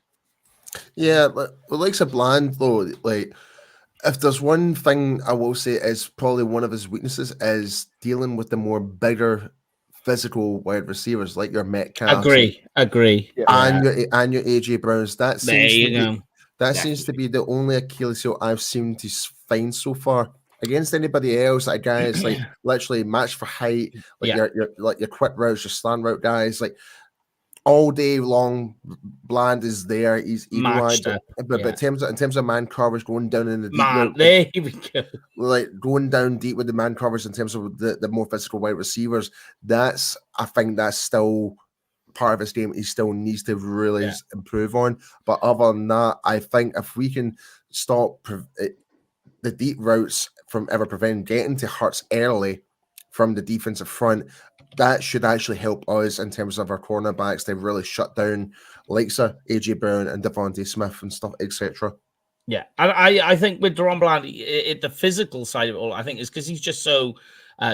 Yeah, but the likes of Bland, though, like, if there's one thing I will say is probably one of his weaknesses is dealing with the more bigger physical wide receivers like your Metcalf. Agree. And your AJ Browns. That seems to be the only Achilles heel I've seen to find so far. Against anybody else, like a guy is like literally matched for height, like your quick routes, your slant route guys, like all day long. Bland is there. He's eagle-eyed, but in terms of man coverage, going down in the deep, there we go. Like going down deep with the man coverage in terms of the more physical wide receivers. I think that's still part of his game. He still needs to really improve on. But other than that, I think if we can stop the deep routes from ever preventing getting to Hurts early from the defensive front, that should actually help us in terms of our cornerbacks to really shut down likes of AJ Brown and Devonta Smith and stuff, etc. Yeah, and I think with Deron Bland, the physical side of it all, I think is because he's just so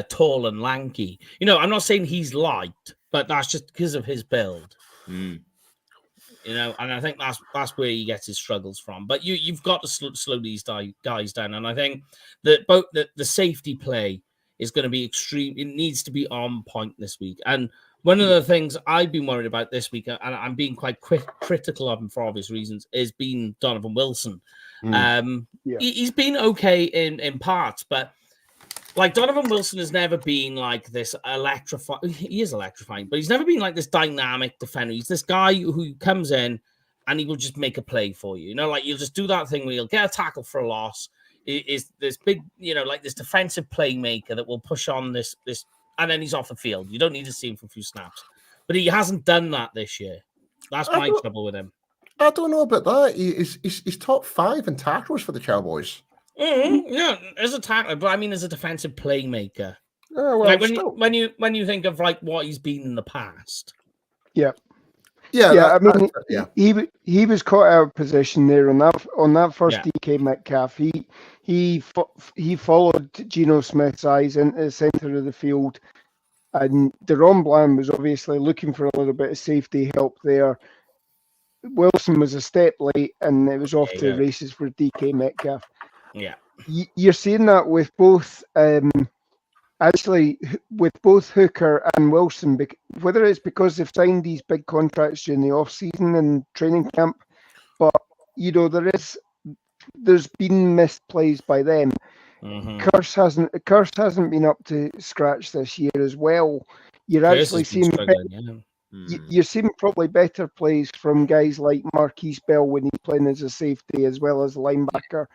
tall and lanky. You know, I'm not saying he's light, but that's just because of his build. Mm. You know, and I think that's where he gets his struggles from. But you've got to slow these guys down, and I think that both the safety play is going to be extreme. It needs to be on point this week. And one of the things I've been worried about this week, and I'm being quite critical of him for obvious reasons, is being Donovan Wilson. He's been okay in parts, but like Donovan Wilson has never been like this electrifying. He is electrifying, but he's never been like this dynamic defender. He's this guy who comes in and he will just make a play for you. You know, like you'll just do that thing where you'll get a tackle for a loss. Is this big, you know, like this defensive playmaker that will push on this, and then he's off the field. You don't need to see him for a few snaps, but he hasn't done that this year. That's my trouble with him. I don't know about that. He's top 5 in tackles for the Cowboys. Mm-hmm. Yeah, as a tackler, but I mean as a defensive playmaker. Well, like when you think of like what he's been in the past. Yeah. Yeah. I mean, he was caught out of position there on that first DK Metcalf. He followed Geno Smith's eyes into the center of the field, and Deron Bland was obviously looking for a little bit of safety help there. Wilson was a step late, and it was off to the races for DK Metcalf. Yeah, you're seeing that with both, actually, with both Hooker and Wilson. Whether it's because they've signed these big contracts during the off season and training camp, but you know there's been missed plays by them. Mm-hmm. Curse hasn't been up to scratch this year as well. You're actually seeing. You're seeing probably better plays from guys like Marquise Bell when he's playing as a safety as well as linebacker.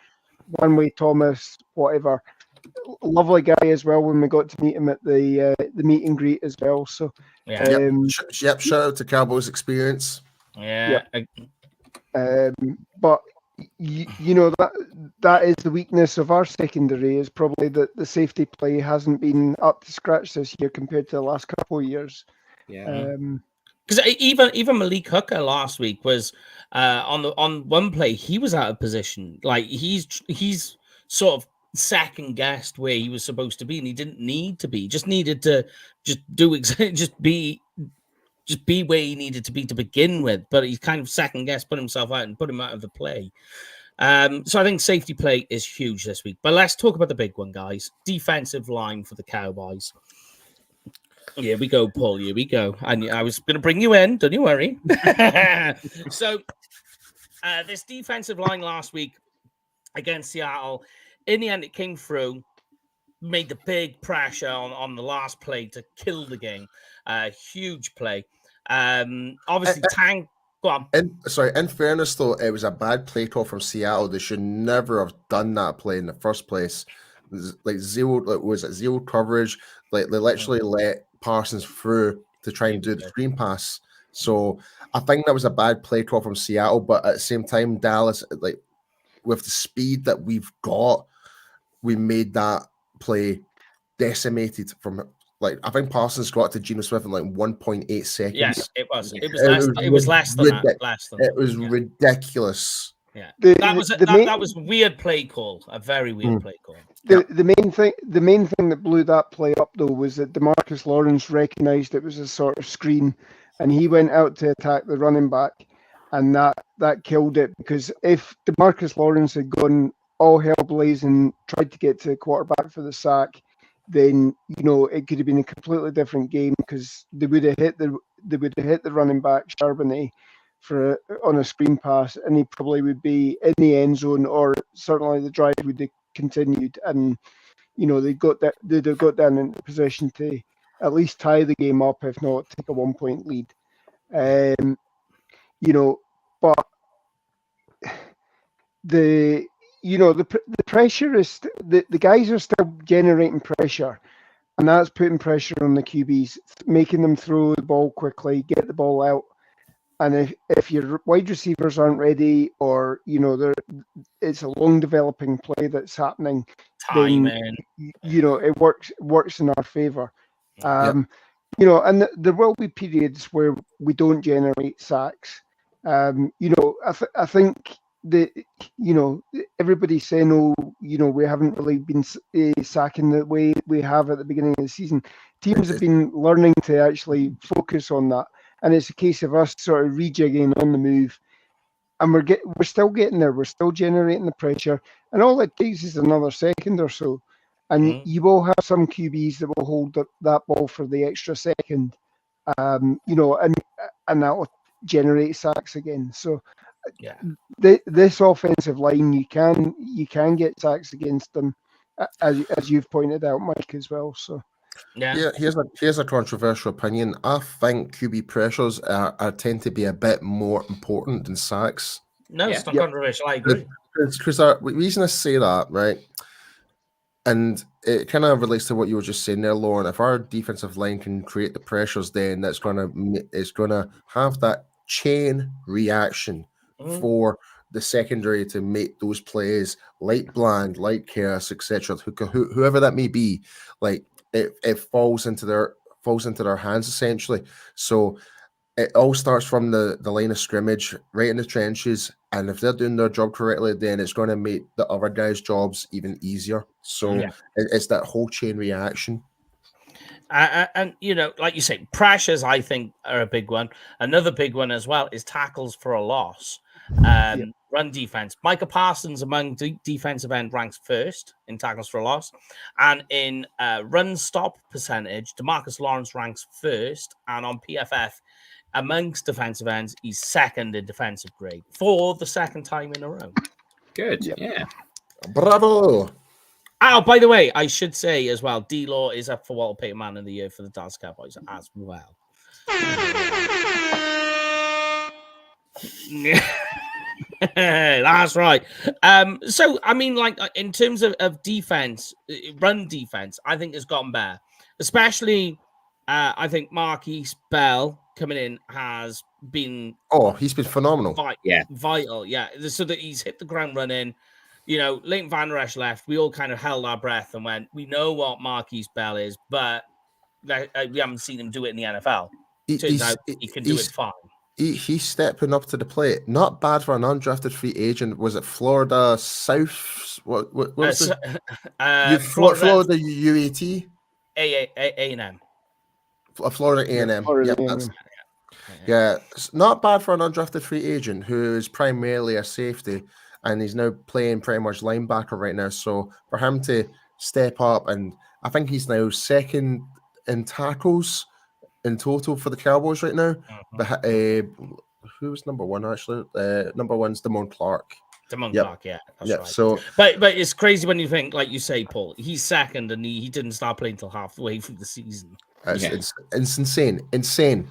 One-way Thomas, whatever. Lovely guy as well when we got to meet him at the meet and greet as well. So, shout out to Cowboys experience. Yeah. But you know that is the weakness of our secondary is probably that the safety play hasn't been up to scratch this year compared to the last couple of years. Yeah. Because even Malik Hooker last week was on one play he was out of position. Like he's sort of second guessed where he was supposed to be, and he didn't need to be. He just needed to be where he needed to be to begin with. But he kind of second guessed, put himself out, and put him out of the play. So I think safety play is huge this week. But let's talk about the big one, guys. Defensive line for the Cowboys. Here we go, Paul. Here we go. I was going to bring you in. Don't you worry. So this defensive line last week against Seattle, in the end, it came through, made the big pressure on the last play to kill the game. Huge play. Obviously, Tank. Go on. In fairness, though, it was a bad play call from Seattle. They should never have done that play in the first place. Like zero coverage. Like they literally let Parsons through to try and do the screen pass. So I think that was a bad play call from Seattle. But at the same time, Dallas, like with the speed that we've got, we made that play decimated from. Like I think Parsons got to Geno Smith in like 1.8 seconds. Yes, it was. It was less than that. It was ridiculous. Yeah, that was a weird play call. A very weird play call. The main thing that blew that play up though was that DeMarcus Lawrence recognized it was a sort of screen, and he went out to attack the running back, and that killed it. Because if DeMarcus Lawrence had gone all hell blazing, tried to get to the quarterback for the sack, then you know it could have been a completely different game because they would have hit the running back Charbonnet on a screen pass, and he probably would be in the end zone, or certainly the drive would have continued, and you know they'd have got down into position to at least tie the game up, if not take a 1-point lead. You know, but the pressure is the guys are still generating pressure, and that's putting pressure on the QBs, making them throw the ball quickly, get the ball out. And if your wide receivers aren't ready, or you know it's a long developing play that's happening, then you know it works in our favor. You know, and there will be periods where we don't generate sacks. You know, I think everybody's saying, oh, we haven't really been sacking the way we have at the beginning of the season. Teams have been learning to actually focus on that, and it's a case of us sort of rejigging on the move, and we're still getting there. We're still generating the pressure, and all it takes is another second or so, and you will have some QBs that will hold that ball for the extra second, and that will generate sacks again. So. Yeah, this offensive line, you can get sacks against them, as you've pointed out, Mike, as well. So yeah. Here's a controversial opinion. I think QB pressures tend to be a bit more important than sacks. No, it's not controversial. I agree. Because the reason I say that, right, and it kind of relates to what you were just saying there, Lauren. If our defensive line can create the pressures, then it's gonna have that chain reaction for the secondary to make those plays, like Bland, like Karras, etc. Whoever that may be, like it falls into their hands essentially. So it all starts from the line of scrimmage, right in the trenches, and if they're doing their job correctly, then it's going to make the other guys' jobs even easier. So it's that whole chain reaction. And like you say, pressures, I think, are a big one. Another big one as well is tackles for a loss. Run defense. Micah Parsons among defensive end ranks first in tackles for a loss, and in run stop percentage, DeMarcus Lawrence ranks first, and on PFF amongst defensive ends, he's second in defensive grade for the second time in a row. Good, yeah. Bravo. Oh, by the way, I should say as well, D-Law is up for Walter Payton Man of the Year for the Dallas Cowboys as well. That's right. So, I mean, like, in terms of defense, run defense, I think has gotten better. Especially, I think Marquise Bell coming in has been... Oh, he's been phenomenal. Vital, yeah. So that he's hit the ground running. Leighton Van Der Esch left. We all kind of held our breath and went, we know what Marquise Bell is, but we haven't seen him do it in the NFL. Turns out he can do it fine. He's stepping up to the plate. Not bad for an undrafted free agent. Was it Florida South? What was it? Florida UAT? A&M. Florida A&M. Yeah, it's not bad for an undrafted free agent who is primarily a safety, and he's now playing pretty much linebacker right now. So for him to step up, and I think he's now second in tackles in total for the Cowboys right now. Who was number one, actually? Number one's Damone Clark. Clark, yeah. That's right. So, but it's crazy when you think, like you say, Paul, he's second and he didn't start playing until halfway through the season. It's insane.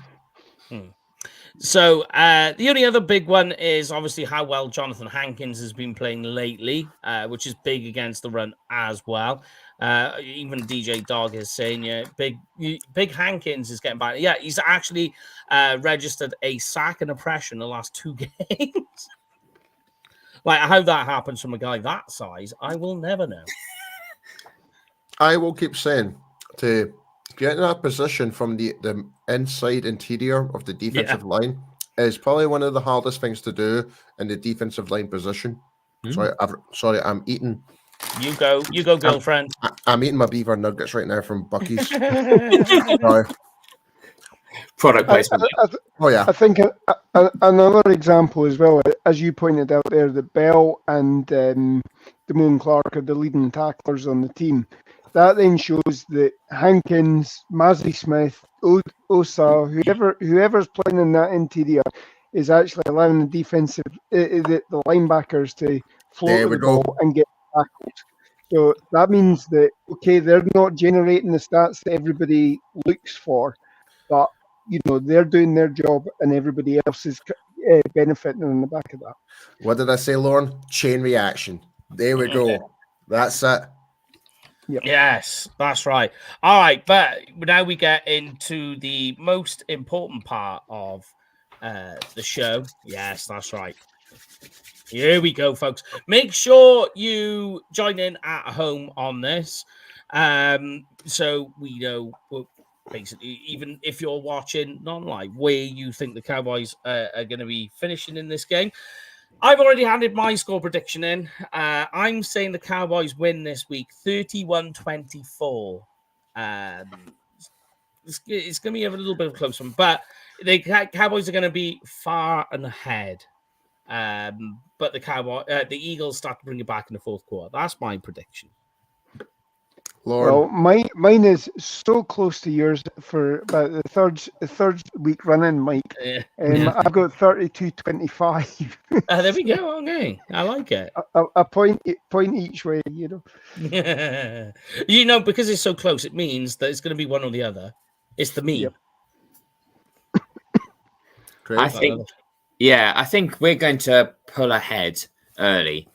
So the only other big one is obviously how well Jonathan Hankins has been playing lately, which is big against the run as well. Even DJ Dog is saying, big Hankins is getting by. Yeah, he's actually registered a sack and a pressure in the last 2 games. Like how that happens from a guy that size, I will never know. I will keep saying to get in that position from the inside interior of the defensive line is probably one of the hardest things to do in the defensive line position. Sorry, I'm eating. You go, girlfriend. I'm eating my beaver nuggets right now from Buc-ee's. Sorry. Product placement. I think another example as well, as you pointed out there, that Bell and Damone Clark are the leading tacklers on the team. That then shows that Hankins, Mazzy Smith, Osa, whoever's playing in that interior is actually allowing the defensive, the linebackers to float the ball and get tackled. So that means that, they're not generating the stats that everybody looks for, but, they're doing their job and everybody else is benefiting on the back of that. What did I say, Lauren? Chain reaction. There we go. That's it. Yep. Yes, that's right. All right, but now we get into the most important part of the show. Yes, that's right. Here we go, folks. Make sure you join in at home on this. So we know, basically, even if you're watching non-live, where you think the Cowboys are going to be finishing in this game. I've already handed my score prediction in. I'm saying the Cowboys win this week, 31-24. It's going to be a little bit of a close one, but the Cowboys are going to be far and ahead. But the Eagles start to bring it back in the fourth quarter. That's my prediction. Well, mine is so close to yours for about the third week running, Mike. I've got 32-25. There we go. Okay, I like it. A point each way, you know. Because it's so close, it means that it's going to be one or the other. It's the me. Yep. I think we're going to pull ahead early.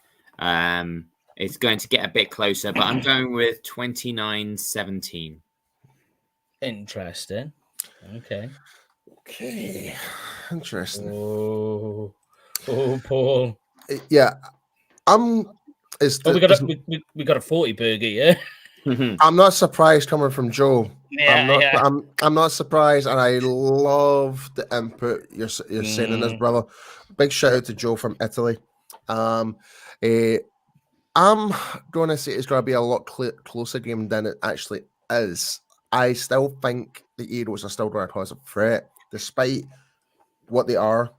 It's going to get a bit closer, but I'm going with 29-17. Interesting. Okay. Interesting. Oh, Paul. Yeah. We got a 40 burger, yeah. I'm not surprised coming from Joe. Yeah, I'm not surprised, and I love the input you're saying in this, brother. Big shout out to Joe from Italy. I'm going to say it's going to be a lot closer game than it actually is. I still think the Eagles are still going to cause a threat, despite what they are.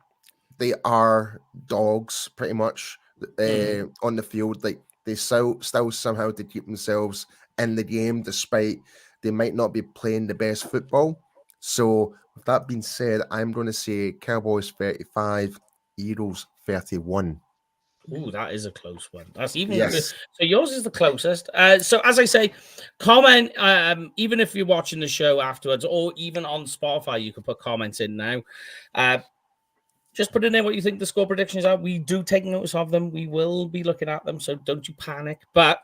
They are dogs, pretty much, on the field. Like they still somehow to keep themselves in the game, despite they might not be playing the best football. So, with that being said, I'm going to say Cowboys 35, Eagles 31. Ooh, that is a close one. That's even yes. So yours is the closest. So as I say, comment even if you're watching the show afterwards, or even on Spotify, you can put comments in now. Just put in there what you think the score predictions are. We do take notice of them. We will be looking at them, so don't you panic. But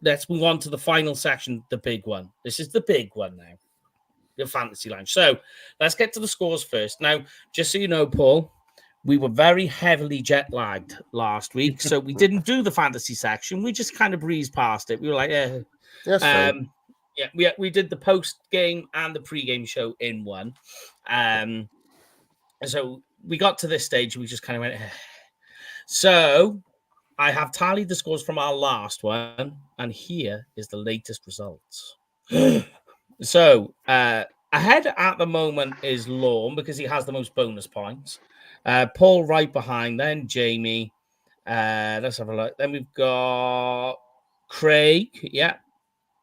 let's move on to the final section, the big one. This is the big one now, the Fantasy Lounge. So let's get to the scores first. Now, just so you know, Paul, we were very heavily jet lagged last week, so we didn't do the fantasy section. We just kind of breezed past it. We were like, we did the post game and the pre-game show in one. So we got to this stage, we just kind of went. So I have tallied the scores from our last one, and here is the latest results. So ahead at the moment is Lorne because he has the most bonus points. Paul right behind, then Jamie. Let's have a look. Then we've got Craig. Yeah.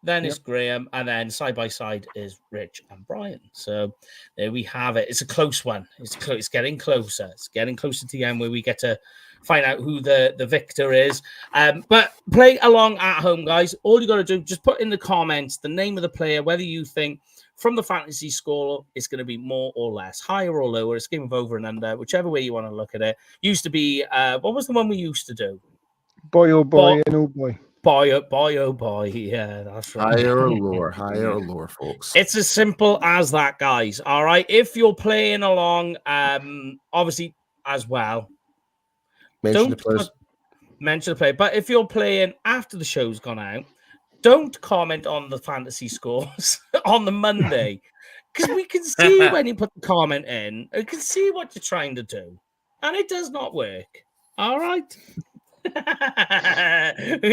Then it's Graham. And then side by side is Rich and Brian. So there we have it. It's a close one. It's getting closer. It's getting closer to the end where we get to find out who the victor is. But play along at home, guys. All you got to do, just put in the comments the name of the player, whether you think from the fantasy score, it's going to be more or less, higher or lower. It's game of over and under, whichever way you want to look at it. Used to be, what was the one we used to do? Boy, oh boy, and oh boy. Boy, oh boy. Yeah, that's right. Higher or lower, folks. It's as simple as that, guys. All right. If you're playing along, obviously, as well, mention the player. But if you're playing after the show's gone out, don't comment on the fantasy scores on the Monday, because we can see when you put the comment in. We can see what you're trying to do, and it does not work. All right. We've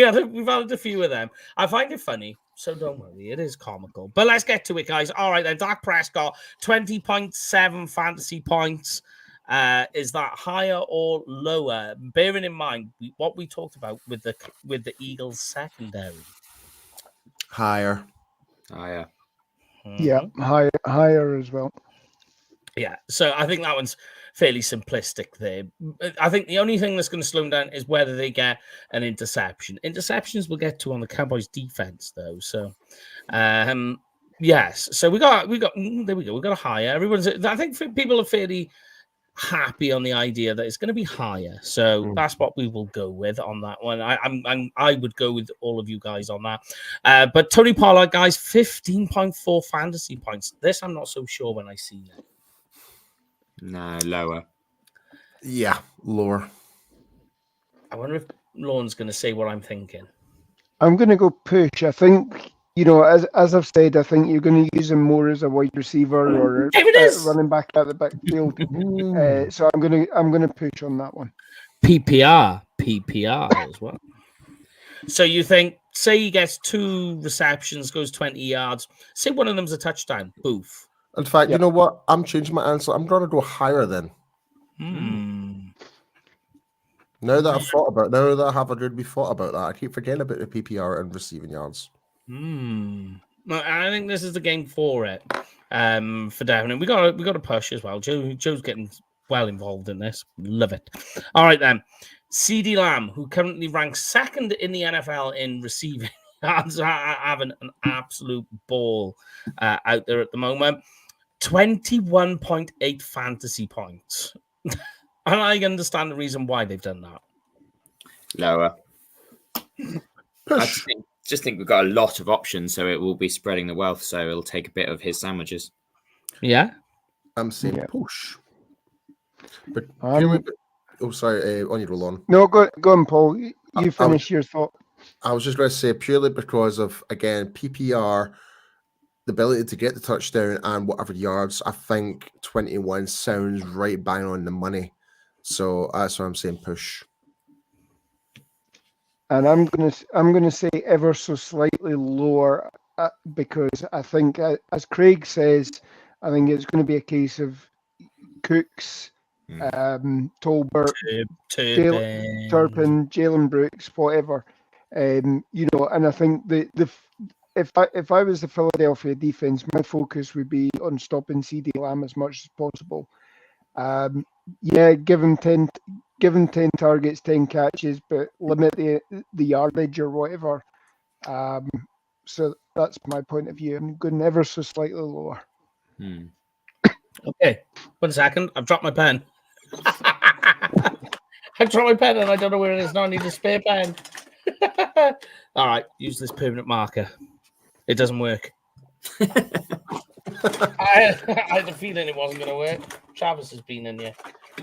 had a few of them. I find it funny, so don't worry. It is comical. But let's get to it, guys. All right, then. Dak Prescott, 20.7 fantasy points. Is that higher or lower? Bearing in mind what we talked about with the Eagles secondary. Higher. Yeah, higher as well. Yeah, so I think that one's fairly simplistic there. I think the only thing that's going to slow them down is whether they get an interception. Interceptions we'll get to on the Cowboys defense, though. So, yes. So we got there we go. We got a higher. I think people are fairly happy on the idea that it's going to be higher. So that's what we will go with on that one. I would go with all of you guys on that. But Tony Pollard, guys, 15.4 fantasy points. This I'm not so sure when I see it. No, lower. Yeah, lower. I wonder if Lorne's going to say what I'm thinking. I'm going to go push. I think, as I've said, I think you're going to use him more as a wide receiver or running back at the backfield. So I'm going to push on that one. PPR as well. So you think, say he gets 2 receptions, goes 20 yards, say one of them's a touchdown, boof. In fact, you know what? I'm changing my answer. I'm going to go higher then. Now that I have a good thought about that, I keep forgetting about the PPR and receiving yards. I think this is the game for it. For Devon, we got to push as well. Joe's getting well involved in this. Love it. All right then. CeeDee Lamb, who currently ranks 2nd in the NFL in receiving yards, having an absolute ball out there at the moment. 21.8 fantasy points. And I understand the reason why they've done that. Lower. I just think we've got a lot of options, so it will be spreading the wealth, so it'll take a bit of his sandwiches. Yeah? I'm saying push. But sorry, on you roll on. No, go on, Paul. You finish your thought. I was just going to say purely because of, again, PPR, the ability to get the touchdown and whatever yards, I think 21 sounds right bang on the money. So that's why I'm saying push. And I'm gonna say ever so slightly lower because I think, as Craig says, I think it's going to be a case of Cooks, Tolbert, Turpin, Jalen Brooks, whatever. And I think if I was the Philadelphia defense, my focus would be on stopping CeeDee Lamb as much as possible. Give him 10 targets, 10 catches, but limit the yardage or whatever. So that's my point of view. I'm going ever so slightly lower. Okay, 1 second. I've dropped my pen. I've dropped my pen and I don't know where it is now. I need a spare pen. All right, use this permanent marker. It doesn't work. I had a feeling it wasn't going to work. Travis has been in here.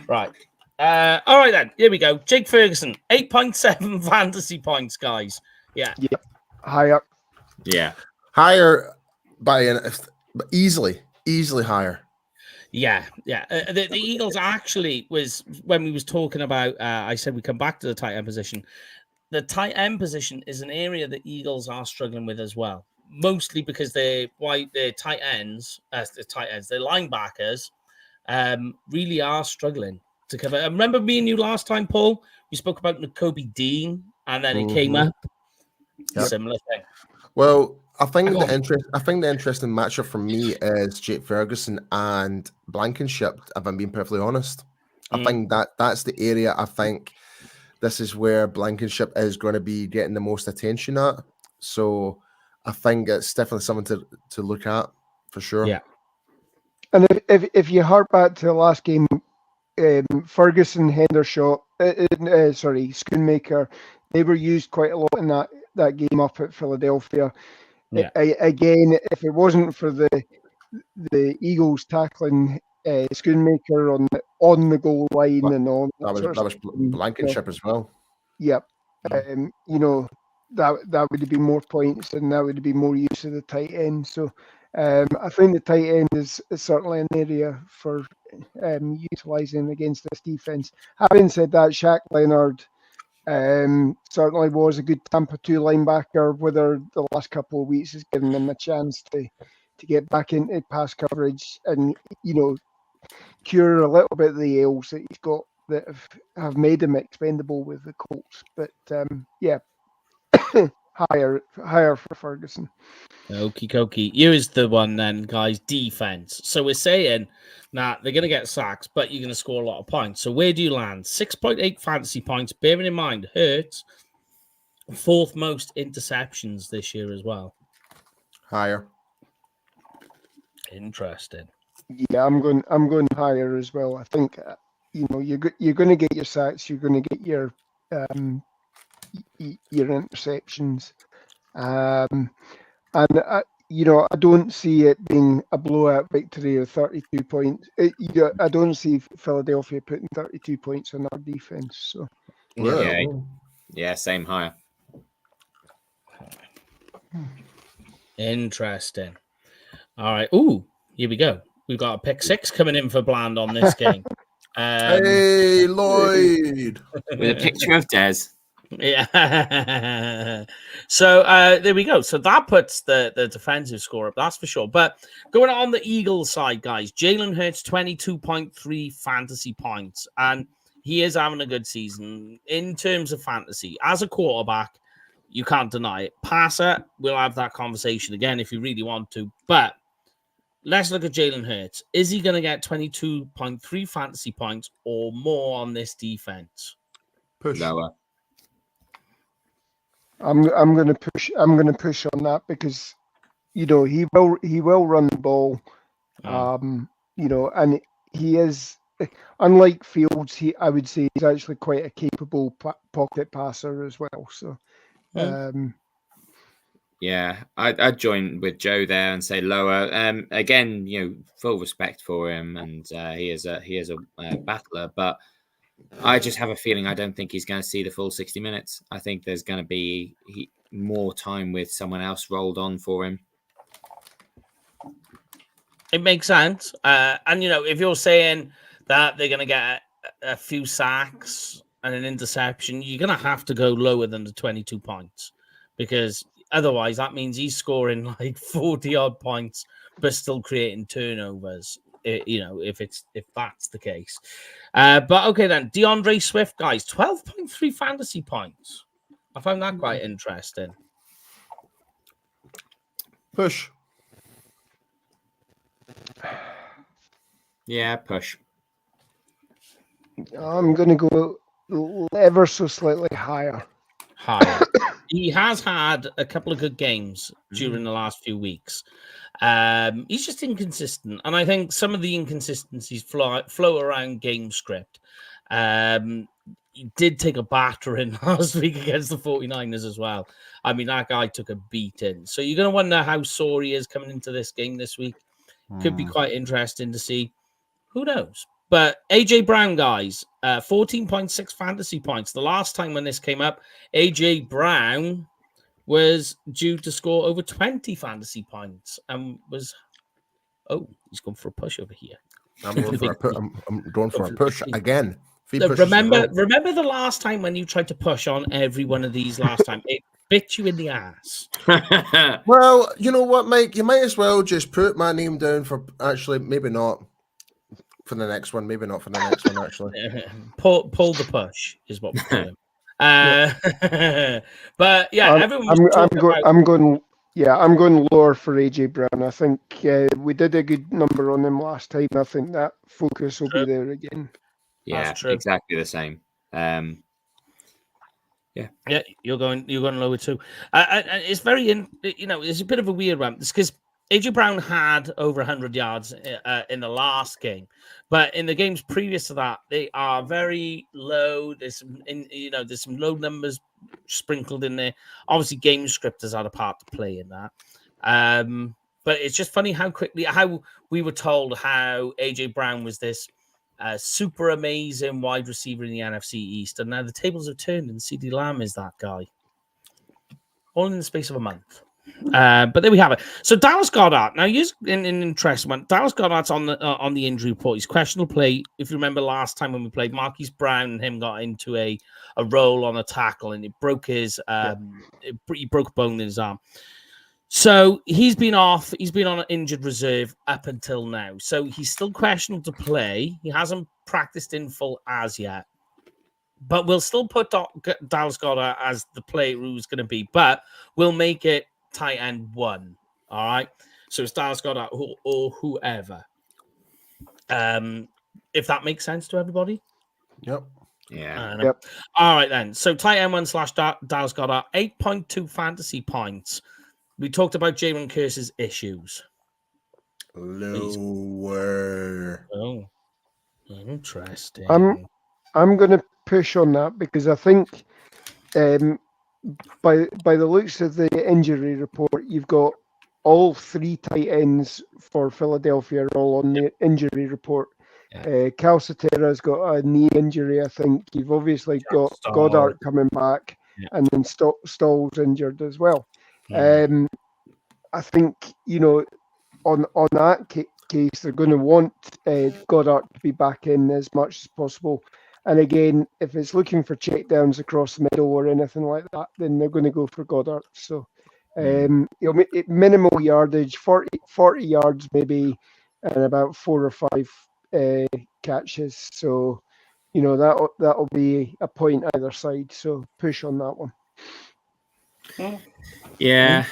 Right. All right, then. Here we go. Jake Ferguson, 8.7 fantasy points, guys. Yeah. Yep. Higher. Yeah. Higher easily higher. Yeah. The Eagles actually was, when we was talking about, I said we come back to the tight end position. The tight end position is an area that Eagles are struggling with as well. Mostly because their tight ends, their linebackers, really are struggling to cover. I remember me and you last time, Paul. We spoke about Nakobe Dean, and then it came up. Yep. Similar thing. Well, I think the interesting matchup for me is Jake Ferguson and Blankenship. If I'm being perfectly honest, I think that's the area. I think this is where Blankenship is going to be getting the most attention at. So I think it's definitely something to look at for sure. Yeah. And if you hark back to the last game, Ferguson, Hendershot, Schoonmaker, they were used quite a lot in that game up at Philadelphia. Yeah. Again, if it wasn't for the Eagles tackling Schoonmaker on the goal line and all that was Blankenship as well. Yep. That would have been more points and that would have been more use of the tight end. So I think the tight end is certainly an area for utilising against this defence. Having said that, Shaq Leonard certainly was a good Tampa 2 linebacker, whether the last couple of weeks has given them a chance to get back into pass coverage and, cure a little bit of the ails that he's got that have made him expendable with the Colts. But, higher for Ferguson. Okie dokie. You is the one then, guys, defense. So we're saying that they're going to get sacks, but you're going to score a lot of points. So where do you land? 6.8 fantasy points. Bearing in mind, Hurts, 4th most interceptions this year as well. Higher. Interesting. Yeah, I'm going higher as well. I think you're going to get your sacks. You're going to get your interceptions. And I don't see it being a blowout victory of 32 points. I don't see Philadelphia putting 32 points on our defense. So yeah, same higher. Interesting. All right. Ooh, here we go. We've got a pick 6 coming in for Bland on this game. Hey, Lloyd. With a picture of Des. Yeah. So there we go. So that puts the defensive score up, that's for sure. But going on the Eagles side, guys, Jalen Hurts 22.3 fantasy points, and he is having a good season in terms of fantasy. As a quarterback, you can't deny it. Passer, we'll have that conversation again if you really want to. But let's look at Jalen Hurts. Is he going to get 22.3 fantasy points or more on this defense? Push. Lower. I'm gonna push on that because he will run the ball. And he is, unlike Fields, I would say he's actually quite a capable pocket passer as well. So yeah, I'd join with Joe there and say lower. Again, full respect for him, and he is a battler, but I just have a feeling I don't think he's going to see the full 60 minutes. I think there's going to be more time with someone else rolled on for him. It makes sense. And, if you're saying that they're going to get a few sacks and an interception, you're going to have to go lower than the 22 points because otherwise that means he's scoring like 40-odd points but still creating turnovers. If that's the case. But okay then, DeAndre Swift, guys, 12.3 fantasy points. I found that quite interesting. Push. Yeah, push. I'm going to go ever so slightly higher. He has had a couple of good games during the last few weeks. He's just inconsistent. And I think some of the inconsistencies flow around game script. He did take a battering last week against the 49ers as well. I mean, that guy took a beating. So you're going to wonder how sore he is coming into this game this week. Could be quite interesting to see. Who knows? But AJ Brown, guys, 14.6 fantasy points. The last time when this came up, AJ Brown was due to score over 20 fantasy points and was... Oh, he's going for a push over here. I'm going for a push again. Remember the last time when you tried to push on every one of these last time? It bit you in the ass. Well, you know what, Mike? You might as well just put my name down for... Actually, maybe not. For the next one, maybe not for the next one. Actually, pull the push is what we're doing. But yeah, I'm going lower for AJ Brown. I think we did a good number on him last time. I think that focus will be there again. Yeah, exactly the same. Yeah, you're going lower too. It's very it's a bit of a weird one. It's because AJ Brown had over 100 yards in the last game, but in the games previous to that, they are very low. There's some low numbers sprinkled in there. Obviously, game script has had a part to play in that. But it's just funny how we were told how AJ Brown was this super amazing wide receiver in the NFC East, and now the tables have turned, and CeeDee Lamb is that guy. All in the space of a month. But there we have it. So Dallas Goedert. Now, here's an interesting one. Dallas Goedert's on the injury report. He's questionable play. If you remember last time when we played, Marquise Brown and him got into a roll on a tackle, and it broke his he broke a bone in his arm. So he's been off. He's been on an injured reserve up until now. So he's still questionable to play. He hasn't practiced in full as yet. But we'll still put Dallas Goedert as the player who's going to be. But we'll make it tight end 1. All right. So it's Dallas Goedert or whoever. If that makes sense to everybody. Yep. Yeah. Yep. All right then. So tight end 1 / Dallas Goedert, 8.2 fantasy points. We talked about Jalen Curse's issues. Lower. Oh, interesting. I'm going to push on that because I think by the looks of the injury report, you've got all 3 tight ends for Philadelphia are all on the injury report. Yeah. Calcaterra's got a knee injury, I think. You've obviously got Goddard coming back, and then Stall's injured as well. I think on that case, they're going to want Goddard to be back in as much as possible. And again, if it's looking for checkdowns across the middle or anything like that, then they're going to go for Goddard. So, minimal yardage, 40 yards maybe, and about 4 or 5 catches. So, that'll be a point either side. So push on that one. Yeah,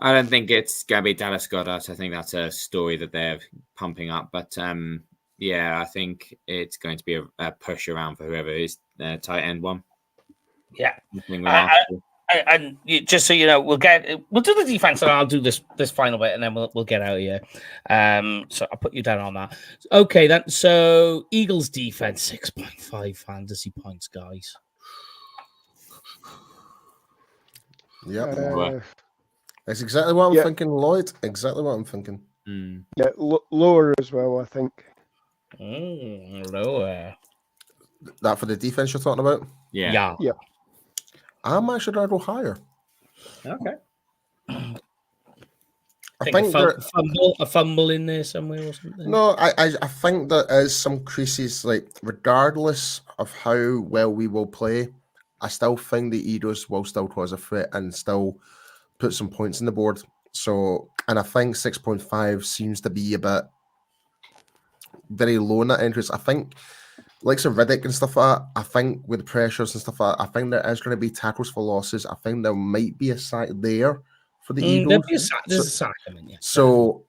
I don't think it's going to be Dallas Goedert. I think that's a story that they're pumping up. But yeah, I think it's going to be a push around for whoever is the tight end one. Yeah. And just so you know, we'll do the defense, and I'll do this final bit, and then we'll get out of here. So I'll put you down on that. Okay, then. So Eagles defense, 6.5 fantasy points, guys. Yeah, that's exactly what I'm thinking, Lloyd. Exactly what I'm thinking. Yeah, lower as well, I think. Lower. That for the defense you're talking about? Yeah. I'm actually going to go higher. Okay. I think a fumble in there somewhere or something. No, I think there is some creases. Like, regardless of how well we will play, I still think the Eagles will still cause a threat and still put some points on the board. So, and I think 6.5 seems to be a bit very low in that interest. I think, like some Riddick and stuff like that, I think with the pressures and stuff like that, I think there is going to be tackles for losses. I think there might be a sack there for the Eagles. There's a sack, yeah. So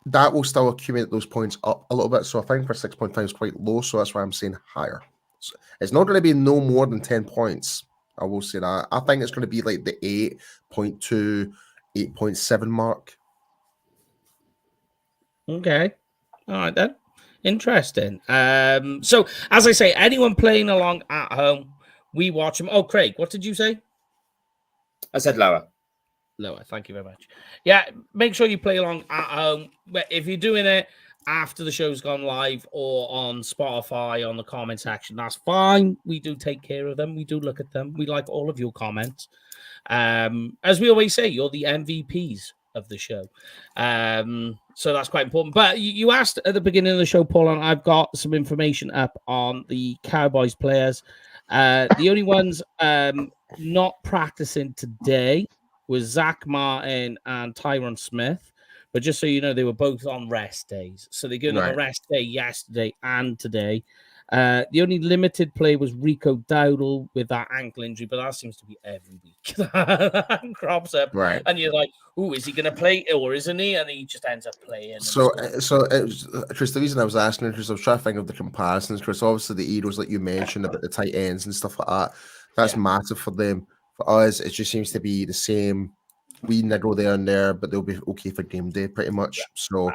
that will still accumulate those points up a little bit. So I think for 6.5 is quite low. So that's why I'm saying higher. So it's not going to be no more than 10 points. I will say that. I think it's going to be like the 8.2, 8.7 mark. Okay. All right, then. Interesting. So, as I say, anyone playing along at home, we watch them. Oh, Craig, what did you say? I said lower. Lower. Thank you very much. Yeah, make sure you play along at home. But if you're doing it after the show's gone live or on Spotify on the comment section, that's fine. We do take care of them. We do look at them. We like all of your comments. As we always say, you're the MVPs of the show. So that's quite important. But you asked at the beginning of the show, Paul, and I've got some information up on the Cowboys players. The only ones not practicing today was Zach Martin and Tyron Smith. But just so you know, they were both on rest days. So they're going on a rest day yesterday and today. The only limited play was Rico Dowdle with that ankle injury, but that seems to be every week. That crops up. Right. And you're like, is he going to play or isn't he? And he just ends up playing. So it was, Chris, the reason I was asking, Chris, I was trying to think of the comparisons, Chris. Obviously, the Eagles, like you mentioned, about the tight ends and stuff like that, that's massive for them. For us, it just seems to be the same. We niggle there and there, but they'll be okay for game day pretty much. Yeah. So,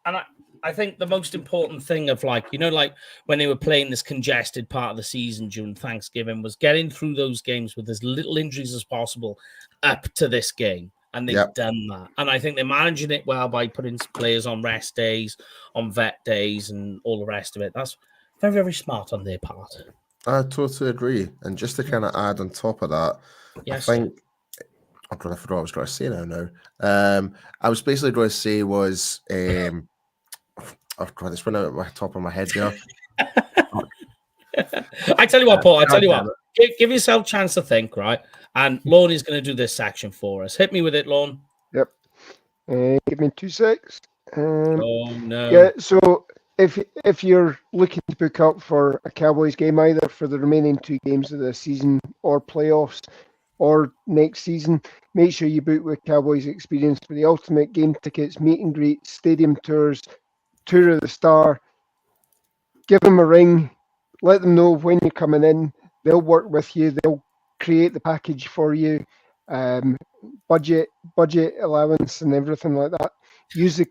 and I think the most important thing of like when they were playing this congested part of the season during Thanksgiving was getting through those games with as little injuries as possible up to this game. And they've done that. And I think they're managing it well by putting players on rest days, on vet days, and all the rest of it. That's very, very smart on their part. I totally agree. And just to kind of add on top of that, I think I forgot what I was going to say now. I was basically going to say was oh God, this went out of my top of my head there. I tell you what, Paul. Give yourself a chance to think, right? And Lorne is going to do this section for us. Hit me with it, Lorne. Yep. Give me 2 seconds. Oh no. Yeah. So if you're looking to book up for a Cowboys game, either for the remaining 2 games of the season or playoffs, or next season, make sure you book with Cowboys Experience for the ultimate game tickets, meet and greet, stadium tours, tour of the star. Give them a ring. Let them know when you're coming in. They'll work with you. They'll create the package for you. Budget allowance and everything like that. Use the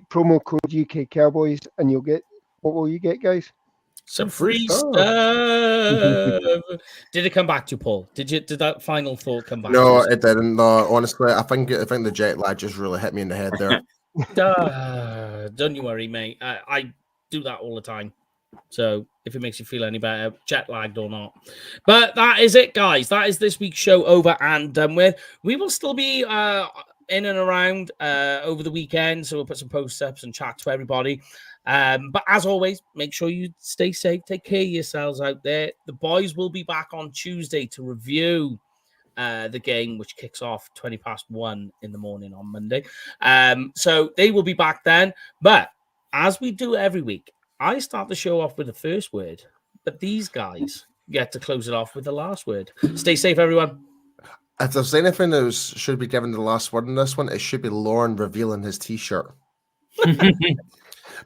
promo code UK Cowboys and you'll get, what will you get, guys? Some free stuff. Did it come back to you, Paul? Did that final thought come back? No, it didn't. No, honestly, I think the jet lag just really hit me in the head there. Don't you worry, mate. I do that all the time. So if it makes you feel any better, jet lagged or not. But that is it, guys. That is this week's show over and done with. We will still be in and around over the weekend, so we'll put some posts up and chat to everybody. But as always, make sure you stay safe, take care of yourselves out there. The boys will be back on Tuesday to review the game, which kicks off 1:20 in the morning on Monday. So they will be back then. But as we do every week, I start the show off with the first word, but these guys get to close it off with the last word. Stay safe, everyone. If there's anything that should be given the last word in this one, it should be Lauren revealing his T-shirt.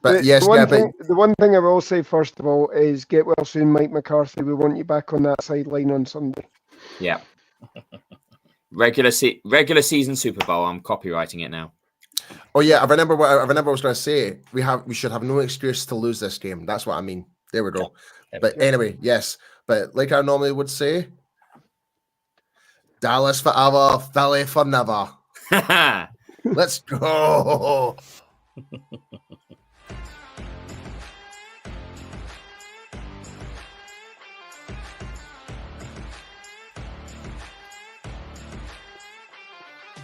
But yes, the one thing I will say first of all is get well soon, Mike McCarthy. We want you back on that sideline on Sunday. Yeah. Regular season Super Bowl. I'm copywriting it now. Oh yeah, I remember what I was going to say. We should have no excuse to lose this game. That's what I mean. There we go. But anyway, yes. But like I normally would say, Dallas forever, Philly for never. Let's go.